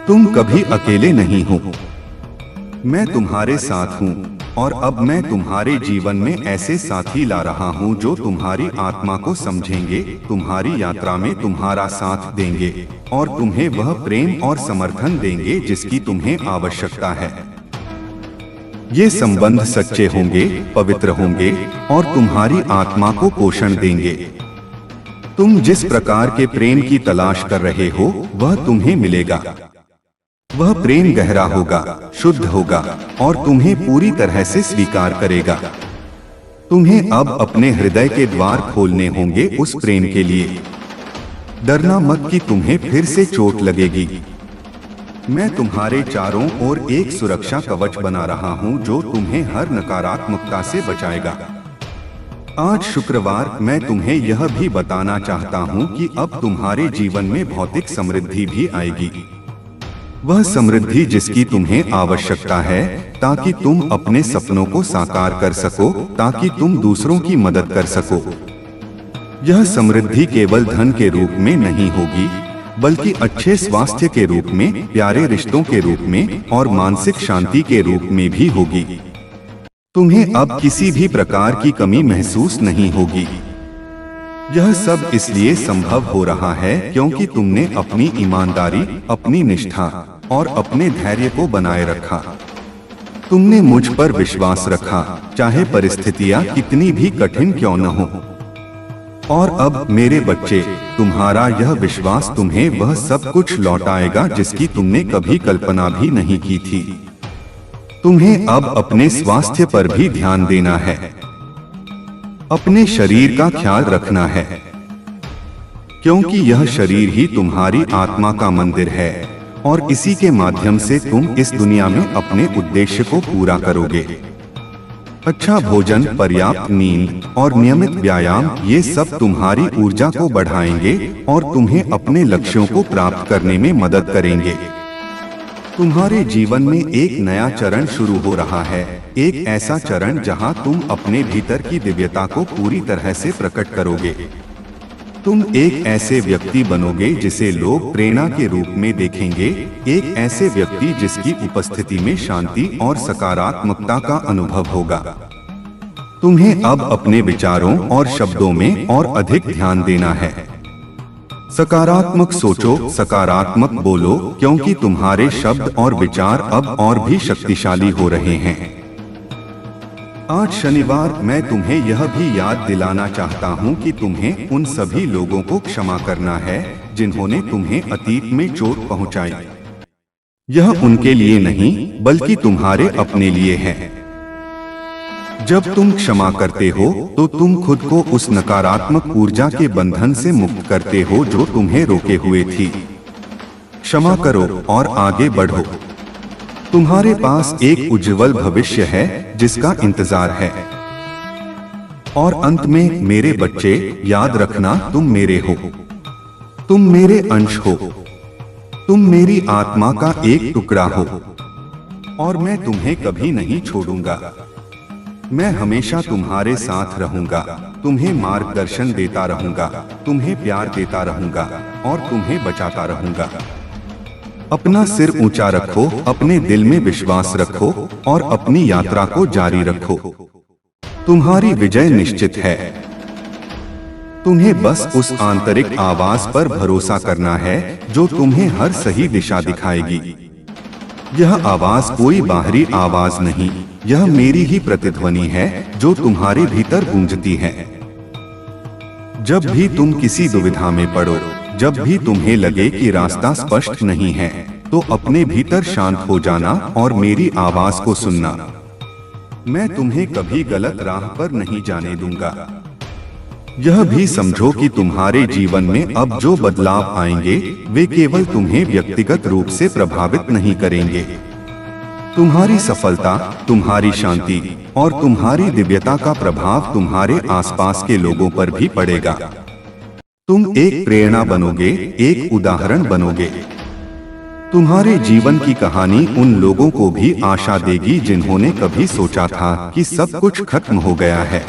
तुम कभी अकेले नहीं हो। मैं तुम्हारे साथ हूँ और अब मैं तुम्हारे जीवन में ऐसे साथी ला रहा हूँ जो तुम्हारी आत्मा को समझेंगे, तुम्हारी यात्रा में तुम्हारा साथ देंगे और तुम्हें वह प्रेम और समर्थन देंगे जिसकी तुम्हें आवश्यकता है। ये संबंध सच्चे होंगे, पवित्र होंगे और तुम्हारी आत्मा को पोषण देंगे। तुम जिस प्रकार के प्रेम की तलाश कर रहे हो वह तुम्हें मिलेगा। वह प्रेम गहरा होगा, शुद्ध होगा और तुम्हें पूरी तरह से स्वीकार करेगा। तुम्हें अब अपने हृदय के द्वार खोलने होंगे उस प्रेम के लिए। डरना मत कि तुम्हें फिर से चोट लगेगी। मैं तुम्हारे चारों ओर एक सुरक्षा कवच बना रहा हूं जो तुम्हें हर नकारात्मकता से बचाएगा। आज शुक्रवार मैं तुम्हें यह भी बताना चाहता हूं कि अब तुम्हारे जीवन में भौतिक समृद्धि भी आएगी। वह समृद्धि जिसकी तुम्हें आवश्यकता है ताकि तुम अपने सपनों को साकार कर सको, ताकि तुम दूसरों की मदद कर सको। यह समृद्धि केवल धन के रूप में नहीं होगी, बल्कि अच्छे स्वास्थ्य के रूप में, प्यारे रिश्तों के रूप में और मानसिक शांति के रूप में भी होगी। तुम्हें अब किसी भी प्रकार की कमी महसूस नहीं होगी। यह सब इसलिए संभव हो रहा है क्योंकि तुमने अपनी ईमानदारी, अपनी निष्ठा और अपने धैर्य को बनाए रखा। तुमने मुझ पर विश्वास रखा, चाहे परिस्थितियां कितनी भी कठिन क्यों न हो। और अब मेरे बच्चे, तुम्हारा यह विश्वास तुम्हें वह सब कुछ लौटाएगा जिसकी तुमने कभी कल्पना भी नहीं की थी। तुम्हें अब अपने स्वास्थ्य पर भी ध्यान देना है, अपने शरीर का ख्याल रखना है, क्योंकि यह शरीर ही तुम्हारी आत्मा का मंदिर है और इसी के माध्यम से तुम इस दुनिया में अपने उद्देश्य को पूरा करोगे। अच्छा भोजन, पर्याप्त नींद और नियमित व्यायाम, ये सब तुम्हारी ऊर्जा को बढ़ाएंगे और तुम्हें अपने लक्ष्यों को प्राप्त करने में मदद करेंगे। तुम्हारे जीवन में एक नया चरण शुरू हो रहा है, एक ऐसा चरण जहां तुम अपने भीतर की दिव्यता को पूरी तरह से प्रकट करोगे। तुम एक ऐसे व्यक्ति बनोगे जिसे लोग प्रेरणा के रूप में देखेंगे, एक ऐसे व्यक्ति जिसकी उपस्थिति में शांति और सकारात्मकता का अनुभव होगा। तुम्हें अब अपने विचारों और शब्दों में और अधिक ध्यान देना है। सकारात्मक सोचो, सकारात्मक बोलो, क्योंकि तुम्हारे शब्द और विचार अब और भी शक्तिशाली हो रहे हैं। आज शनिवार मैं तुम्हें यह भी याद दिलाना चाहता हूँ कि तुम्हें उन सभी लोगों को क्षमा करना है जिन्होंने तुम्हें अतीत में चोट पहुँचाई। यह उनके लिए नहीं बल्कि तुम्हारे अपने लिए है। जब तुम क्षमा करते हो तो तुम खुद को उस नकारात्मक ऊर्जा के बंधन से मुक्त करते हो जो तुम्हें रोके हुए थी। क्षमा करो और आगे बढ़ो। तुम्हारे पास एक उज्जवल भविष्य है जिसका इंतजार है। और अंत में मेरे बच्चे, याद रखना, तुम मेरे हो, तुम मेरे अंश हो, तुम मेरी आत्मा का एक टुकड़ा हो और मैं तुम्हें कभी नहीं छोड़ूंगा। मैं हमेशा तुम्हारे साथ रहूंगा, तुम्हें मार्गदर्शन देता रहूंगा, तुम्हें प्यार देता रहूंगा और तुम्हें बचाता रहूंगा। अपना सिर ऊंचा रखो, अपने दिल में विश्वास रखो और अपनी यात्रा को जारी रखो। तुम्हारी विजय निश्चित है। तुम्हें बस उस आंतरिक आवाज पर भरोसा करना है जो तुम्हें हर सही दिशा दिखाएगी। यह आवाज कोई बाहरी आवाज नहीं, यह मेरी ही प्रतिध्वनि है जो तुम्हारे भीतर गूंजती है। जब भी तुम किसी दुविधा में पड़ो, जब भी तुम्हें लगे कि रास्ता स्पष्ट नहीं है, तो अपने भीतर शांत हो जाना और मेरी आवाज को सुनना। मैं तुम्हें कभी गलत राह पर नहीं जाने दूंगा। यह भी समझो कि तुम्हारे जीवन में अब जो बदलाव आएंगे वे केवल तुम्हें व्यक्तिगत रूप से प्रभावित नहीं करेंगे। तुम्हारी सफलता, तुम्हारी शांति और तुम्हारी दिव्यता का प्रभाव तुम्हारे आसपास के लोगों पर भी पड़ेगा। तुम एक प्रेरणा बनोगे, एक उदाहरण बनोगे। तुम्हारे जीवन की कहानी उन लोगों को भी आशा देगी जिन्होंने कभी सोचा था कि सब कुछ खत्म हो गया है।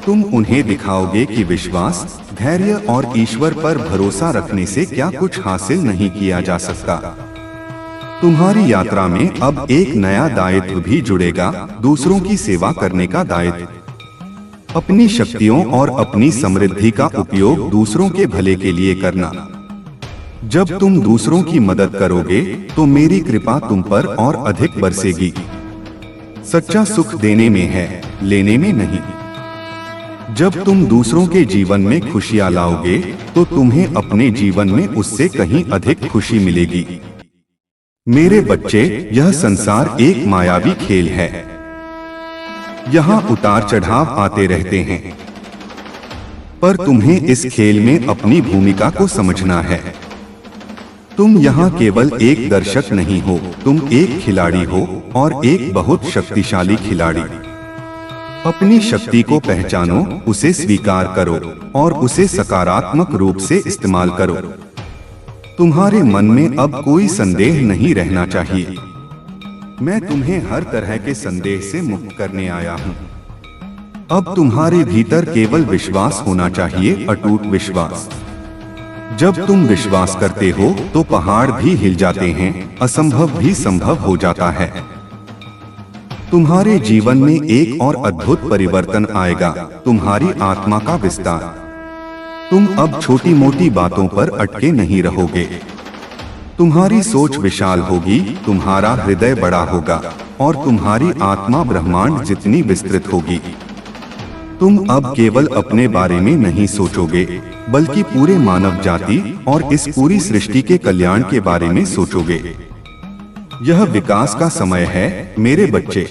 तुम उन्हें दिखाओगे कि विश्वास, धैर्य और ईश्वर पर भरोसा रखने से क्या कुछ हासिल नहीं किया जा सकता। तुम्हारी यात्रा में अब एक नया दायित्व भी जुड़ेगा, दूसरों की सेवा करने का दायित्व। अपनी शक्तियों और अपनी समृद्धि का उपयोग दूसरों के भले के लिए करना। जब तुम दूसरों की मदद करोगे तो मेरी कृपा तुम पर और अधिक बरसेगी। सच्चा सुख देने में है, लेने में नहीं। जब तुम दूसरों के जीवन में खुशियां लाओगे तो तुम्हें अपने जीवन में उससे कहीं अधिक खुशी मिलेगी। मेरे बच्चे, यह संसार एक मायावी खेल है। यहाँ उतार चढ़ाव आते रहते हैं, पर तुम्हें इस खेल में अपनी भूमिका को समझना है। तुम यहाँ केवल एक दर्शक नहीं हो, तुम एक खिलाड़ी हो और एक बहुत शक्तिशाली खिलाड़ी। अपनी शक्ति को पहचानो, उसे स्वीकार करो और उसे सकारात्मक रूप से इस्तेमाल करो। तुम्हारे मन में अब कोई संदेह नहीं रहना चाहिए। मैं तुम्हें हर तरह के संदेह से मुक्त करने आया हूँ। अब तुम्हारे भीतर केवल विश्वास होना चाहिए, अटूट विश्वास। जब तुम विश्वास करते हो तो पहाड़ भी हिल जाते हैं, असंभव भी संभव हो जाता है। तुम्हारे जीवन में एक और अद्भुत परिवर्तन आएगा, तुम्हारी आत्मा का विस्तार। तुम अब छोटी मोटी बातों पर अटके नहीं रहोगे। तुम्हारी सोच विशाल होगी, तुम्हारा हृदय बड़ा होगा और तुम्हारी आत्मा ब्रह्मांड जितनी विस्तृत होगी। तुम अब केवल अपने बारे में नहीं सोचोगे, बल्कि पूरे मानव जाति और इस पूरी सृष्टि के कल्याण के बारे में सोचोगे। यह विकास का समय है मेरे बच्चे।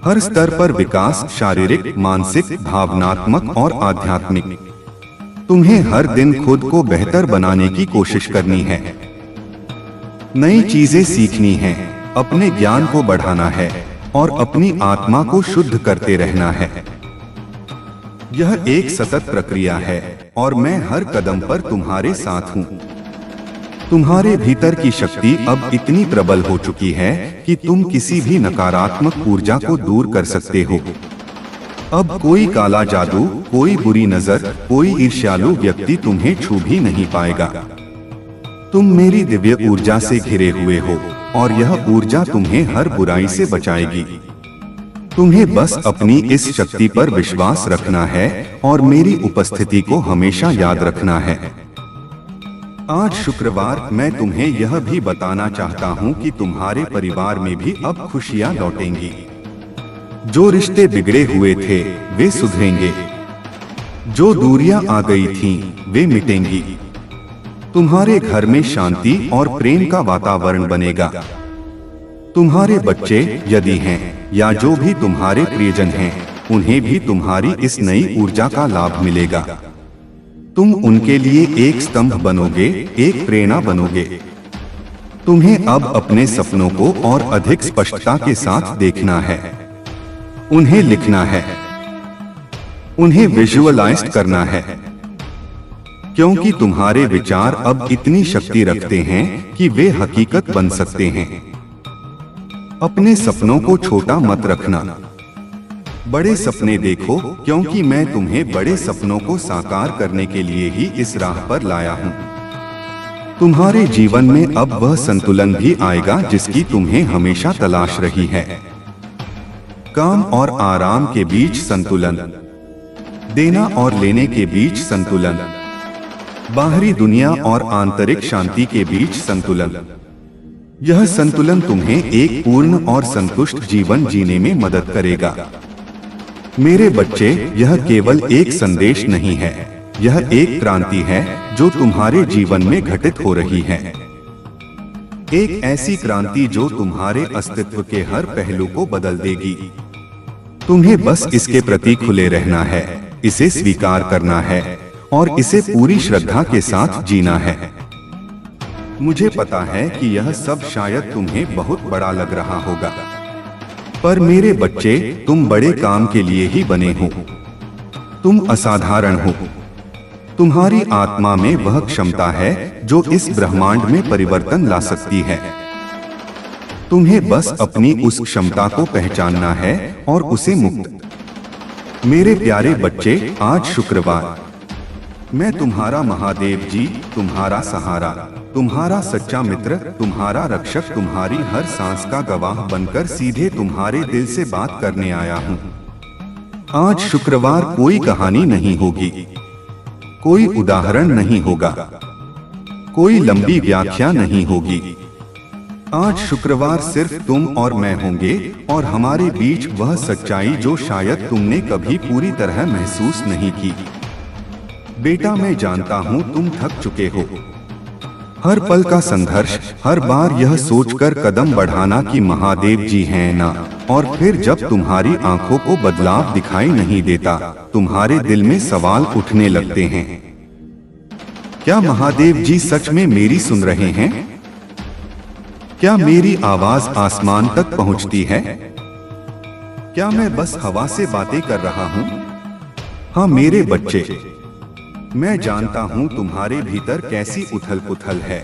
हर स्तर पर विकास, शारीरिक, मानसिक, भावनात्मक और आध्यात्मिक। तुम्हें हर दिन खुद को बेहतर बनाने की कोशिश करनी है। नई चीजें सीखनी है, अपने ज्ञान को बढ़ाना है और अपनी आत्मा को शुद्ध करते रहना है। यह एक सतत प्रक्रिया है और मैं हर कदम पर तुम्हारे साथ हूँ। तुम्हारे भीतर की शक्ति अब इतनी प्रबल हो चुकी है कि तुम किसी भी नकारात्मक ऊर्जा को दूर कर सकते हो। अब कोई काला जादू, कोई बुरी नजर, कोई ईर्ष्यालु व्यक्ति तुम्हें छू भी नहीं पाएगा। तुम मेरी दिव्य ऊर्जा से घिरे हुए हो और यह ऊर्जा तुम्हें हर बुराई से बचाएगी। तुम्हें बस अपनी इस शक्ति पर विश्वास रखना है और मेरी उपस्थिति को हमेशा याद रखना है। आज शुक्रवार मैं तुम्हें यह भी बताना चाहता हूँ कि तुम्हारे परिवार में भी अब खुशियाँ लौटेंगी। जो रिश्ते बिगड़े हुए थे वे सुधरेंगे। जो दूरियां आ गई थीं वे मिटेंगी। तुम्हारे घर में शांति और प्रेम का वातावरण बनेगा। तुम्हारे बच्चे यदि हैं या जो भी तुम्हारे प्रियजन हैं, उन्हें भी तुम्हारी इस नई ऊर्जा का लाभ मिलेगा। तुम उनके लिए एक स्तंभ बनोगे, एक प्रेरणा बनोगे। तुम्हें अब अपने सपनों को और अधिक स्पष्टता के साथ देखना है, उन्हें लिखना है, उन्हें विजुअलाइज करना है, क्योंकि तुम्हारे विचार अब इतनी शक्ति रखते हैं कि वे हकीकत बन सकते हैं। अपने सपनों को छोटा मत रखना, बड़े सपने देखो, क्योंकि मैं तुम्हें बड़े सपनों को साकार करने के लिए ही इस राह पर लाया हूँ। तुम्हारे जीवन में अब वह संतुलन भी आएगा जिसकी तुम्हें हमेशा तलाश रही है। काम और आराम के बीच संतुलन, देना और लेने के बीच संतुलन, बाहरी दुनिया और आंतरिक शांति के बीच संतुलन। यह संतुलन तुम्हें एक पूर्ण और संतुष्ट जीवन जीने में मदद करेगा। मेरे बच्चे, यह केवल एक संदेश नहीं है, यह एक क्रांति है जो तुम्हारे जीवन में घटित हो रही है। एक ऐसी क्रांति जो तुम्हारे अस्तित्व के हर पहलू को बदल देगी। तुम्हें बस इसके प्रति खुले रहना है, इसे स्वीकार करना है और इसे पूरी श्रद्धा के साथ जीना है। मुझे पता है कि यह सब शायद तुम्हें बहुत बड़ा लग रहा होगा, पर मेरे बच्चे, तुम बड़े काम के लिए ही बने हो। तुम असाधारण हो। तुम्हारी आत्मा में वह क्षमता है जो इस ब्रह्मांड में परिवर्तन ला सकती है। तुम्हें बस अपनी उस क्षमता को पहचानना है और उसे मुक्त। मेरे प्यारे बच्चे, आज शुक्रवार, मैं तुम्हारा महादेव जी, तुम्हारा सहारा, तुम्हारा सच्चा मित्र, तुम्हारा रक्षक, तुम्हारी हर सांस का गवाह बनकर सीधे तुम्हारे दिल से बात करने आया हूँ। आज शुक्रवार कोई कहानी नहीं होगी, कोई उदाहरण नहीं होगा, कोई लंबी व्याख्या नहीं होगी। आज शुक्रवार सिर्फ तुम और मैं होंगे और हमारे बीच वह सच्चाई जो शायद तुमने कभी पूरी तरह महसूस नहीं की। बेटा, मैं जानता हूँ तुम थक चुके हो। हर पल का संघर्ष, हर बार यह सोचकर कदम बढ़ाना कि महादेव जी हैं ना, और फिर जब तुम्हारी आंखों को बदलाव दिखाई नहीं देता, तुम्हारे दिल में सवाल उठने लगते हैं। क्या महादेव जी सच में मेरी सुन रहे हैं? क्या मेरी आवाज आसमान तक पहुंचती है? क्या मैं बस हवा से बातें कर रहा हूं? हाँ मेरे बच्चे, मैं जानता हूं तुम्हारे भीतर कैसी उथल पुथल है।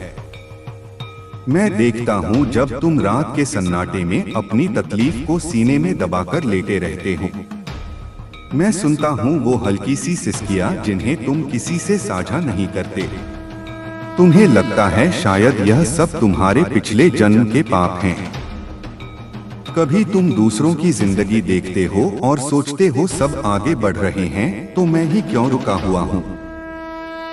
मैं देखता हूं जब तुम रात के सन्नाटे में अपनी तकलीफ को सीने में दबाकर लेटे रहते हो। मैं सुनता हूं वो हल्की सी सिसकियां जिन्हें तुम किसी से साझा नहीं करते। तुम्हें लगता है शायद यह सब तुम्हारे पिछले जन्म के पाप हैं। कभी तुम दूसरों की जिंदगी देखते हो और सोचते हो सब आगे बढ़ रहे हैं तो मैं ही क्यों रुका हुआ हूँ।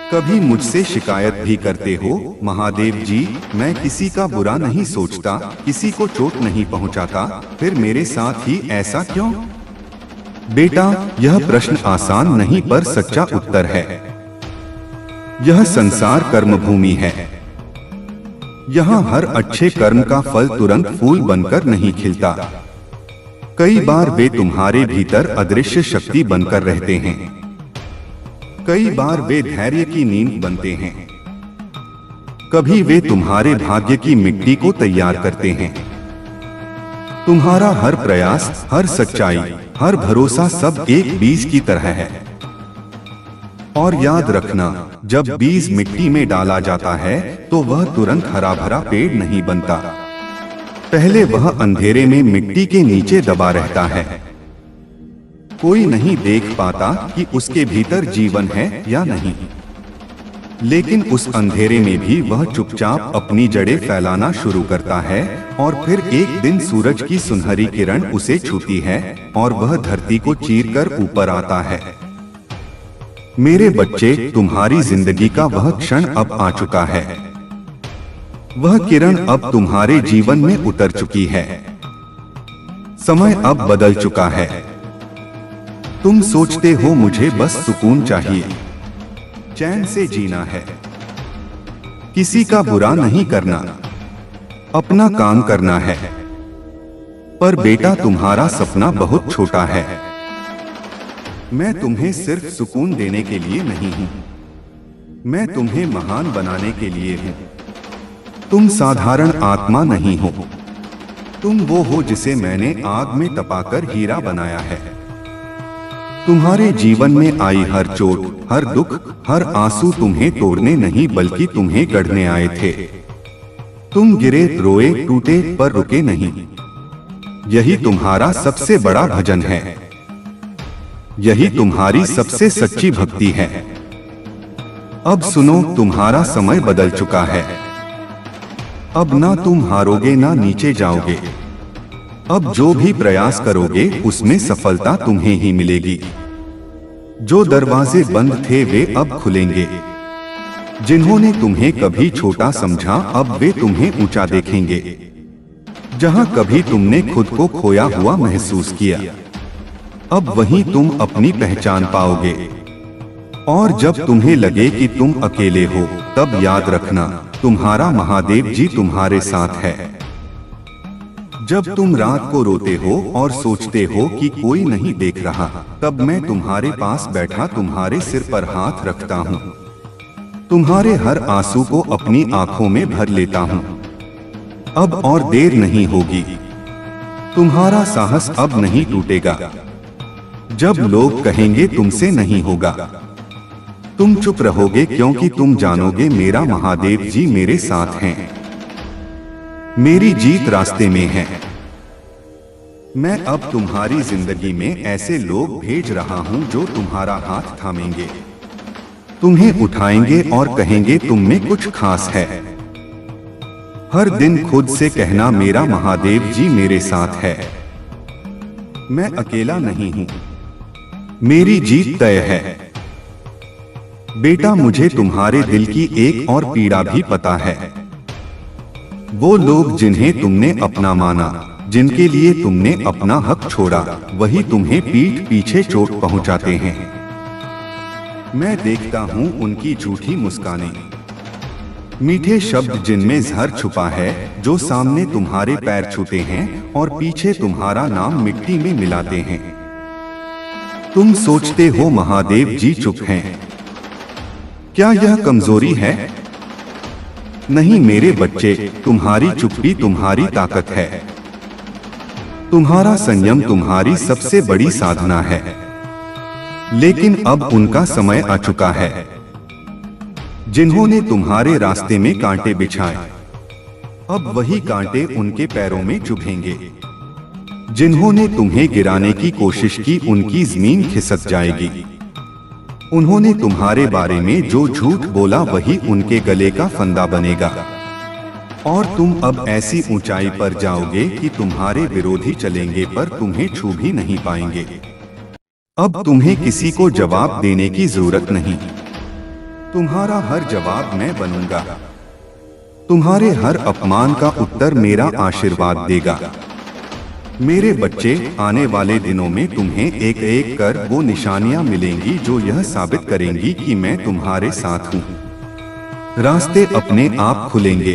कभी मुझसे शिकायत भी करते हो, महादेव जी मैं किसी का बुरा नहीं सोचता, किसी को चोट नहीं पहुंचाता, फिर मेरे साथ ही ऐसा क्यों? बेटा, यह प्रश्न आसान नहीं पर सच्चा उत्तर है। यह संसार कर्म भूमि है। यहाँ हर अच्छे कर्म का फल तुरंत फूल बनकर नहीं खिलता। कई बार वे तुम्हारे भीतर अदृश्य शक्ति बनकर रहते हैं। कई बार वे धैर्य की नींव बनते हैं। कभी वे तुम्हारे भाग्य की मिट्टी को तैयार करते हैं। तुम्हारा हर प्रयास, हर सच्चाई, हर भरोसा सब एक बीज की तरह है। और याद रखना, जब बीज मिट्टी में डाला जाता है तो वह तुरंत हरा भरा पेड़ नहीं बनता। पहले वह अंधेरे में मिट्टी के नीचे दबा रहता है। कोई नहीं देख पाता कि उसके भीतर जीवन है या नहीं, लेकिन उस अंधेरे में भी वह चुपचाप अपनी जड़ें फैलाना शुरू करता है और फिर एक दिन सूरज की सुनहरी किरण उसे छूती है और वह धरती को चीरकर ऊपर आता है। मेरे बच्चे, तुम्हारी जिंदगी का वह क्षण अब आ चुका है। वह किरण अब तुम्हारे जीवन में उतर चुकी है। समय अब बदल चुका है। तुम सोचते हो मुझे बस सुकून चाहिए, चैन से जीना है, किसी का बुरा नहीं करना, अपना काम करना है। पर बेटा, तुम्हारा सपना बहुत छोटा है। मैं तुम्हें सिर्फ सुकून देने के लिए नहीं हूं, मैं तुम्हें महान बनाने के लिए हूं। तुम साधारण आत्मा नहीं हो, तुम वो हो जिसे मैंने आग में तपाकर हीरा बनाया है। तुम्हारे जीवन में आई हर चोट, हर दुख, हर आंसू तुम्हें तोड़ने नहीं बल्कि तुम्हें गढ़ने आए थे। तुम गिरे, रोए, टूटे पर रुके नहीं। यही तुम्हारा सबसे बड़ा भजन है। यही तुम्हारी सबसे सच्ची भक्ति है। अब सुनो, तुम्हारा समय बदल चुका है। अब ना तुम हारोगे ना नीचे जाओगे। अब जो भी प्रयास करोगे उसमें सफलता तुम्हें ही मिलेगी। जो दरवाजे बंद थे वे अब खुलेंगे। जिन्होंने तुम्हें कभी छोटा समझा अब वे तुम्हें ऊंचा देखेंगे। जहां कभी तुमने खुद को खोया हुआ महसूस किया, अब वहीं तुम अपनी पहचान पाओगे। और जब तुम्हें लगे कि तुम अकेले हो, तब याद रखना, तुम्हारा महादेव जी तुम्हारे साथ है। जब तुम रात को रोते हो और सोचते हो कि कोई नहीं देख रहा, तब मैं तुम्हारे पास बैठा तुम्हारे सिर पर हाथ रखता हूँ। तुम्हारे हर आंसू को अपनी आंखों में भर लेता हूँ। अब और देर नहीं होगी। तुम्हारा साहस अब नहीं टूटेगा। जब लोग कहेंगे तुमसे नहीं होगा, तुम चुप रहोगे क्योंकि तुम जानोगे मेरा महादेव जी मेरे साथ हैं। मेरी जीत रास्ते में है। मैं अब तुम्हारी जिंदगी में ऐसे लोग भेज रहा हूं जो तुम्हारा हाथ थामेंगे, तुम्हें उठाएंगे और कहेंगे तुम में कुछ खास है। हर दिन खुद से कहना मेरा महादेव जी मेरे साथ है। मैं अकेला नहीं हूं, मेरी जीत तय है। बेटा मुझे तुम्हारे दिल की एक और पीड़ा भी पता है। वो लोग जिन्हें तुमने अपना माना, जिनके लिए तुमने अपना हक छोड़ा, वही तुम्हें पीठ पीछे चोट पहुंचाते हैं। मैं देखता हूं उनकी झूठी मुस्कानें, मीठे शब्द जिनमें जहर छुपा है, जो सामने तुम्हारे पैर छूते हैं और पीछे तुम्हारा नाम मिट्टी में मिलाते हैं। तुम सोचते हो महादेव जी चुप हैं। क्या यह कमजोरी है? नहीं मेरे बच्चे, तुम्हारी चुप्पी तुम्हारी ताकत है। तुम्हारा संयम तुम्हारी सबसे बड़ी साधना है। लेकिन अब उनका समय आ चुका है। जिन्होंने तुम्हारे रास्ते में कांटे बिछाए, अब वही कांटे उनके पैरों में चुभेंगे। जिन्होंने तुम्हें गिराने की कोशिश की, उनकी जमीन खिसक जाएगी। उन्होंने तुम्हारे बारे में जो झूठ बोला, वही उनके गले का फंदा बनेगा। और तुम अब ऐसी ऊंचाई पर जाओगे कि तुम्हारे विरोधी चलेंगे पर तुम्हें छू भी नहीं पाएंगे। अब तुम्हें किसी को जवाब देने की जरूरत नहीं। तुम्हारा हर जवाब मैं बनूंगा। तुम्हारे हर अपमान का उत्तर मेरा आशीर्वाद देगा। मेरे बच्चे, आने वाले दिनों में तुम्हें एक एक कर वो निशानियां मिलेंगी जो यह साबित करेंगी कि मैं तुम्हारे साथ हूं। रास्ते अपने आप खुलेंगे।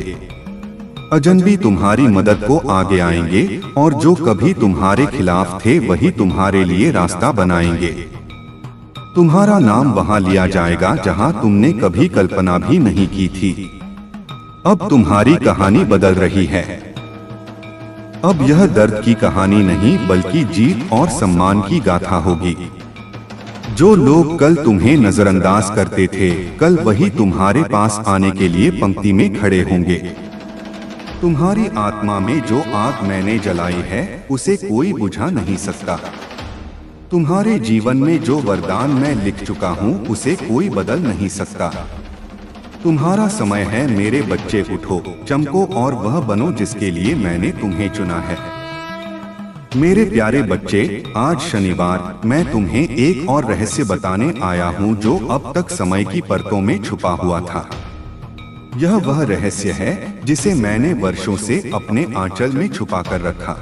अजनबी तुम्हारी मदद को आगे आएंगे और जो कभी तुम्हारे खिलाफ थे वही तुम्हारे लिए रास्ता बनाएंगे। तुम्हारा नाम वहां लिया जाएगा जहां तुमने कभी कल्पना भी नहीं की थी। अब तुम्हारी कहानी बदल रही है। अब यह दर्द की कहानी नहीं बल्कि जीत और सम्मान की गाथा होगी। जो लोग कल तुम्हें नजरअंदाज करते थे, कल वही तुम्हारे पास आने के लिए पंक्ति में खड़े होंगे। तुम्हारी आत्मा में जो आग मैंने जलाई है, उसे कोई बुझा नहीं सकता। तुम्हारे जीवन में जो वरदान मैं लिख चुका हूँ, उसे कोई बदल नहीं सकता। तुम्हारा समय है मेरे बच्चे, उठो, चमको और वह बनो जिसके लिए मैंने तुम्हें चुना है। मेरे प्यारे बच्चे, आज शनिवार मैं तुम्हें एक और रहस्य बताने आया हूँ जो अब तक समय की परतों में छुपा हुआ था। यह वह रहस्य है जिसे मैंने वर्षों से अपने आंचल में छुपा कर रखा,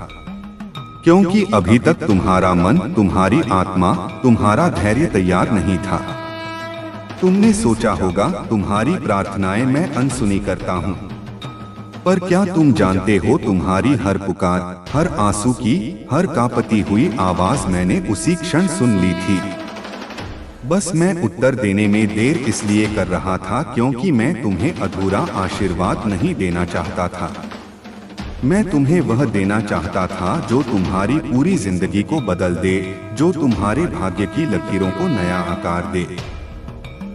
क्योंकि अभी तक तुम्हारा मन, तुम्हारी आत्मा, तुम्हारा धैर्य तैयार नहीं था। तुमने सोचा होगा तुम्हारी प्रार्थनाएं मैं अनसुनी करता हूँ, पर क्या तुम जानते हो तुम्हारी हर पुकार, हर आंसू की, हर कांपती हुई आवाज मैंने उसी क्षण सुन ली थी। बस मैं उत्तर देने में देर इसलिए कर रहा था क्योंकि मैं तुम्हें अधूरा आशीर्वाद नहीं देना चाहता था। मैं तुम्हें वह देना चाहता था जो तुम्हारी पूरी जिंदगी को बदल दे, जो तुम्हारे भाग्य की लकीरों को नया आकार दे।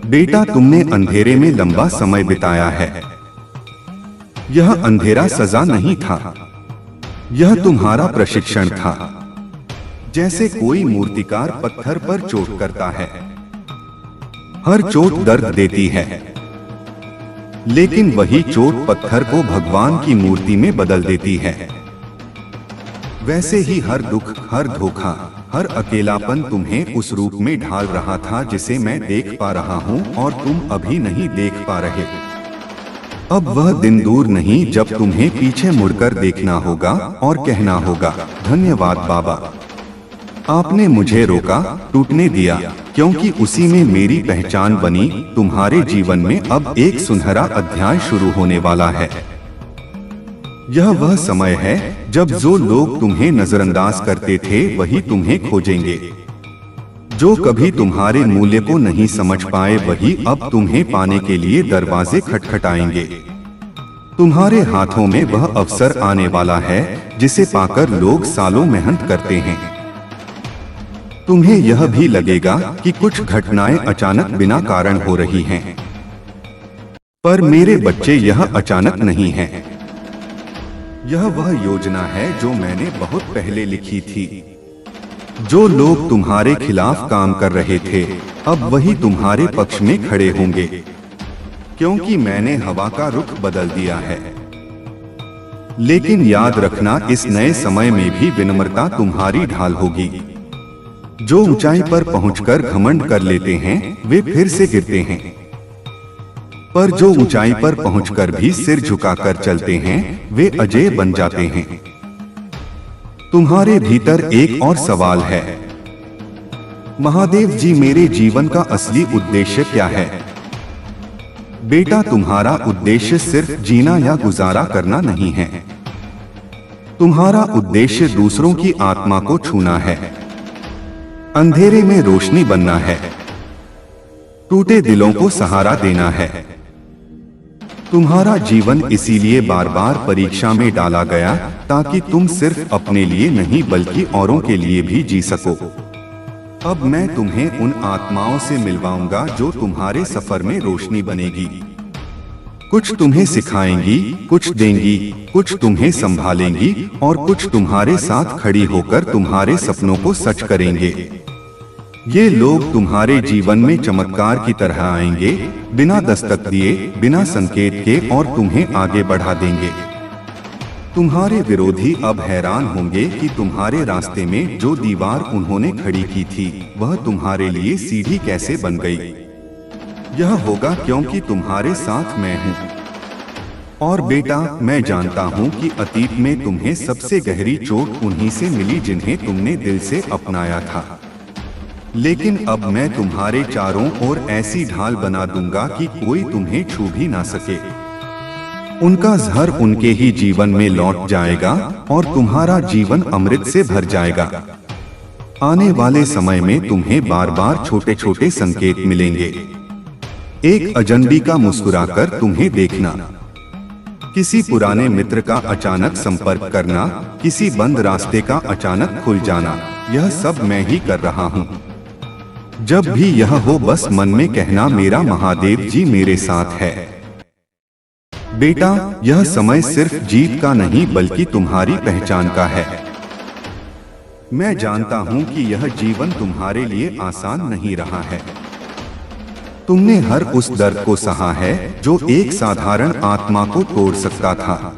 बेटा, तुमने अंधेरे में लंबा समय बिताया है। यह अंधेरा सजा नहीं था, यह तुम्हारा प्रशिक्षण था। जैसे कोई मूर्तिकार पत्थर पर चोट करता है, हर चोट दर्द देती है, लेकिन वही चोट पत्थर को भगवान की मूर्ति में बदल देती है। वैसे ही हर दुख, हर धोखा, हर अकेलापन तुम्हें उस रूप में ढाल रहा था जिसे मैं देख पा रहा हूँ और तुम अभी नहीं देख पा रहे। अब वह दिन दूर नहीं जब तुम्हें पीछे मुड़कर देखना होगा और कहना होगा, धन्यवाद बाबा, आपने मुझे रोका, टूटने दिया, क्योंकि उसी में मेरी पहचान बनी। तुम्हारे जीवन में अब एक सुनहरा अध्याय शुरू होने वाला है। यह वह समय है जब जो लोग तुम्हें नजरअंदाज करते थे वही तुम्हें खोजेंगे। जो कभी तुम्हारे मूल्य को नहीं समझ पाए वही अब तुम्हें पाने के लिए दरवाजे खटखटाएंगे। तुम्हारे हाथों में वह अवसर आने वाला है जिसे पाकर लोग सालों मेहनत करते हैं। तुम्हें यह भी लगेगा कि कुछ घटनाएं अचानक बिना कारण हो रही हैं। पर मेरे बच्चे, यह अचानक नहीं है। यह वह योजना है जो मैंने बहुत पहले लिखी थी। जो लोग तुम्हारे खिलाफ काम कर रहे थे, अब वही तुम्हारे पक्ष में खड़े होंगे, क्योंकि मैंने हवा का रुख बदल दिया है। लेकिन याद रखना, इस नए समय में भी विनम्रता तुम्हारी ढाल होगी। जो ऊंचाई पर पहुंचकर घमंड कर लेते हैं, वे फिर से गिरते हैं। पर जो ऊंचाई पर पहुंचकर भी सिर झुकाकर चलते हैं, वे अजेय बन जाते हैं। तुम्हारे भीतर एक और सवाल है, महादेव जी, मेरे जीवन का असली उद्देश्य क्या है? बेटा, तुम्हारा उद्देश्य सिर्फ जीना या गुजारा करना नहीं है। तुम्हारा उद्देश्य दूसरों की आत्मा को छूना है, अंधेरे में रोशनी बनना है, टूटे दिलों को सहारा देना है। तुम्हारा जीवन इसीलिए बार बार परीक्षा में डाला गया, ताकि तुम सिर्फ अपने लिए नहीं बल्कि औरों के लिए भी जी सको। अब मैं तुम्हें उन आत्माओं से मिलवाऊंगा जो तुम्हारे सफर में रोशनी बनेगी। कुछ तुम्हें सिखाएंगी, कुछ देंगी, कुछ तुम्हें संभालेंगी और कुछ तुम्हारे साथ खड़ी होकर तुम्हारे सपनों को सच करेंगे। ये लोग तुम्हारे जीवन में चमत्कार की तरह आएंगे, बिना दस्तक दिए, बिना संकेत के, और तुम्हें आगे बढ़ा देंगे। तुम्हारे विरोधी अब हैरान होंगे कि तुम्हारे रास्ते में जो दीवार उन्होंने खड़ी की थी, वह तुम्हारे लिए सीढ़ी कैसे बन गई। यह होगा क्योंकि तुम्हारे साथ मैं हूँ। और बेटा, मैं जानता हूँ कि अतीत में तुम्हें सबसे गहरी चोट उन्हीं से मिली जिन्हें तुमने दिल से अपनाया था। लेकिन अब मैं तुम्हारे चारों ओर ऐसी ढाल बना दूंगा कि कोई तुम्हें छू भी ना सके। उनका जहर उनके ही जीवन में लौट जाएगा और तुम्हारा जीवन अमृत से भर जाएगा। आने वाले समय में तुम्हें बार बार छोटे छोटे संकेत मिलेंगे। एक अजनबी का मुस्कुराकर तुम्हें देखना, किसी पुराने मित्र का अचानक संपर्क करना, किसी बंद रास्ते का अचानक खुल जाना, यह सब मैं ही कर रहा हूँ। जब भी यह हो, बस मन में कहना, मेरा महादेव जी मेरे साथ है। बेटा, यह समय सिर्फ जीत का नहीं बल्कि तुम्हारी पहचान का है। मैं जानता हूं कि यह जीवन तुम्हारे लिए आसान नहीं रहा है। तुमने हर उस दर्द को सहा है जो एक साधारण आत्मा को तोड़ सकता था।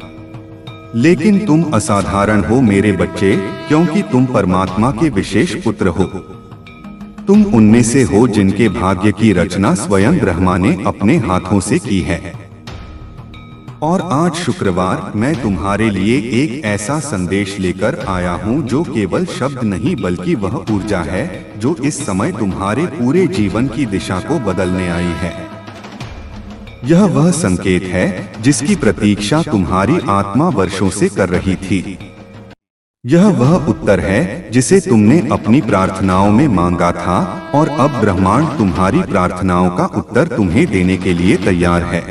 लेकिन तुम असाधारण हो मेरे बच्चे, क्योंकि तुम परमात्मा के विशेष पुत्र हो। तुम उनमें से हो जिनके भाग्य की रचना स्वयं ब्रह्मा ने अपने हाथों से की है। और आज शुक्रवार मैं तुम्हारे लिए एक ऐसा संदेश लेकर आया हूँ जो केवल शब्द नहीं बल्कि वह ऊर्जा है जो इस समय तुम्हारे पूरे जीवन की दिशा को बदलने आई है। यह वह संकेत है जिसकी प्रतीक्षा तुम्हारी आत्मा वर्षों से कर रही थी। यह वह उत्तर है जिसे तुमने अपनी प्रार्थनाओं में मांगा था और अब ब्रह्मांड तुम्हारी प्रार्थनाओं का उत्तर तुम्हें देने के लिए तैयार है।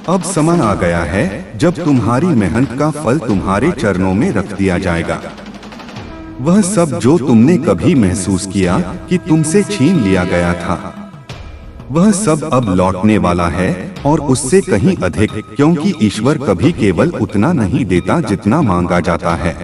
अब समय आ गया है जब तुम्हारी मेहनत का फल तुम्हारे चरणों में रख दिया जाएगा। वह सब जो तुमने कभी महसूस किया कि तुमसे छीन लिया गया था, वह सब अब लौटने वाला है और उससे कहीं अधिक, क्योंकि ईश्वर कभी केवल उतना नहीं देता जितना मांगा जाता है।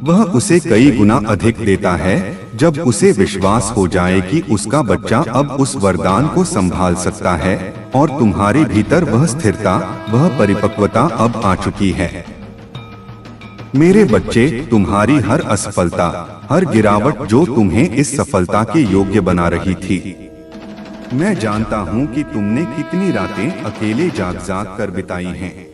वह उसे कई गुना अधिक देता है जब उसे विश्वास हो जाए कि उसका बच्चा अब उस वरदान को संभाल सकता है और तुम्हारे भीतर वह स्थिरता, वह परिपक्वता अब आ चुकी है। मेरे बच्चे, तुम्हारी हर असफलता, हर गिरावट जो तुम्हें इस सफलता के योग्य बना रही थी, मैं जानता हूं कि तुमने कितनी रातें अकेले जाग जाग कर बिताई हैं।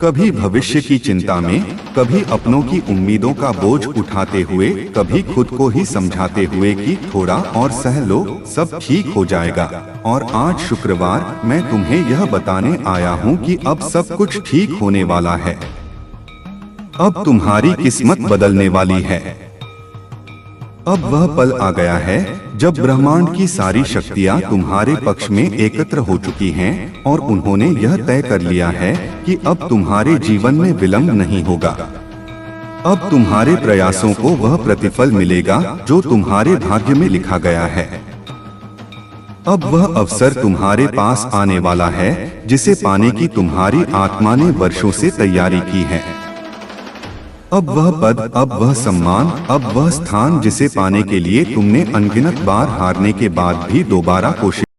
कभी भविष्य की चिंता में, कभी अपनों की उम्मीदों का बोझ उठाते हुए, कभी खुद को ही समझाते हुए कि थोड़ा और सह लो, सब ठीक हो जाएगा। और आज शुक्रवार मैं तुम्हें यह बताने आया हूं कि अब सब कुछ ठीक होने वाला है। अब तुम्हारी किस्मत बदलने वाली है। अब वह पल आ गया है जब ब्रह्मांड की सारी शक्तियां तुम्हारे पक्ष में एकत्र हो चुकी हैं और उन्होंने यह तय कर लिया है कि अब तुम्हारे जीवन में विलंब नहीं होगा। अब तुम्हारे प्रयासों को वह प्रतिफल मिलेगा जो तुम्हारे भाग्य में लिखा गया है। अब वह अवसर तुम्हारे पास आने वाला है जिसे पाने की तुम्हारी आत्मा ने वर्षों से तैयारी की है। अब वह पद, अब वह सम्मान, अब वह स्थान जिसे पाने के लिए तुमने अनगिनत बार हारने के बाद भी दोबारा कोशिश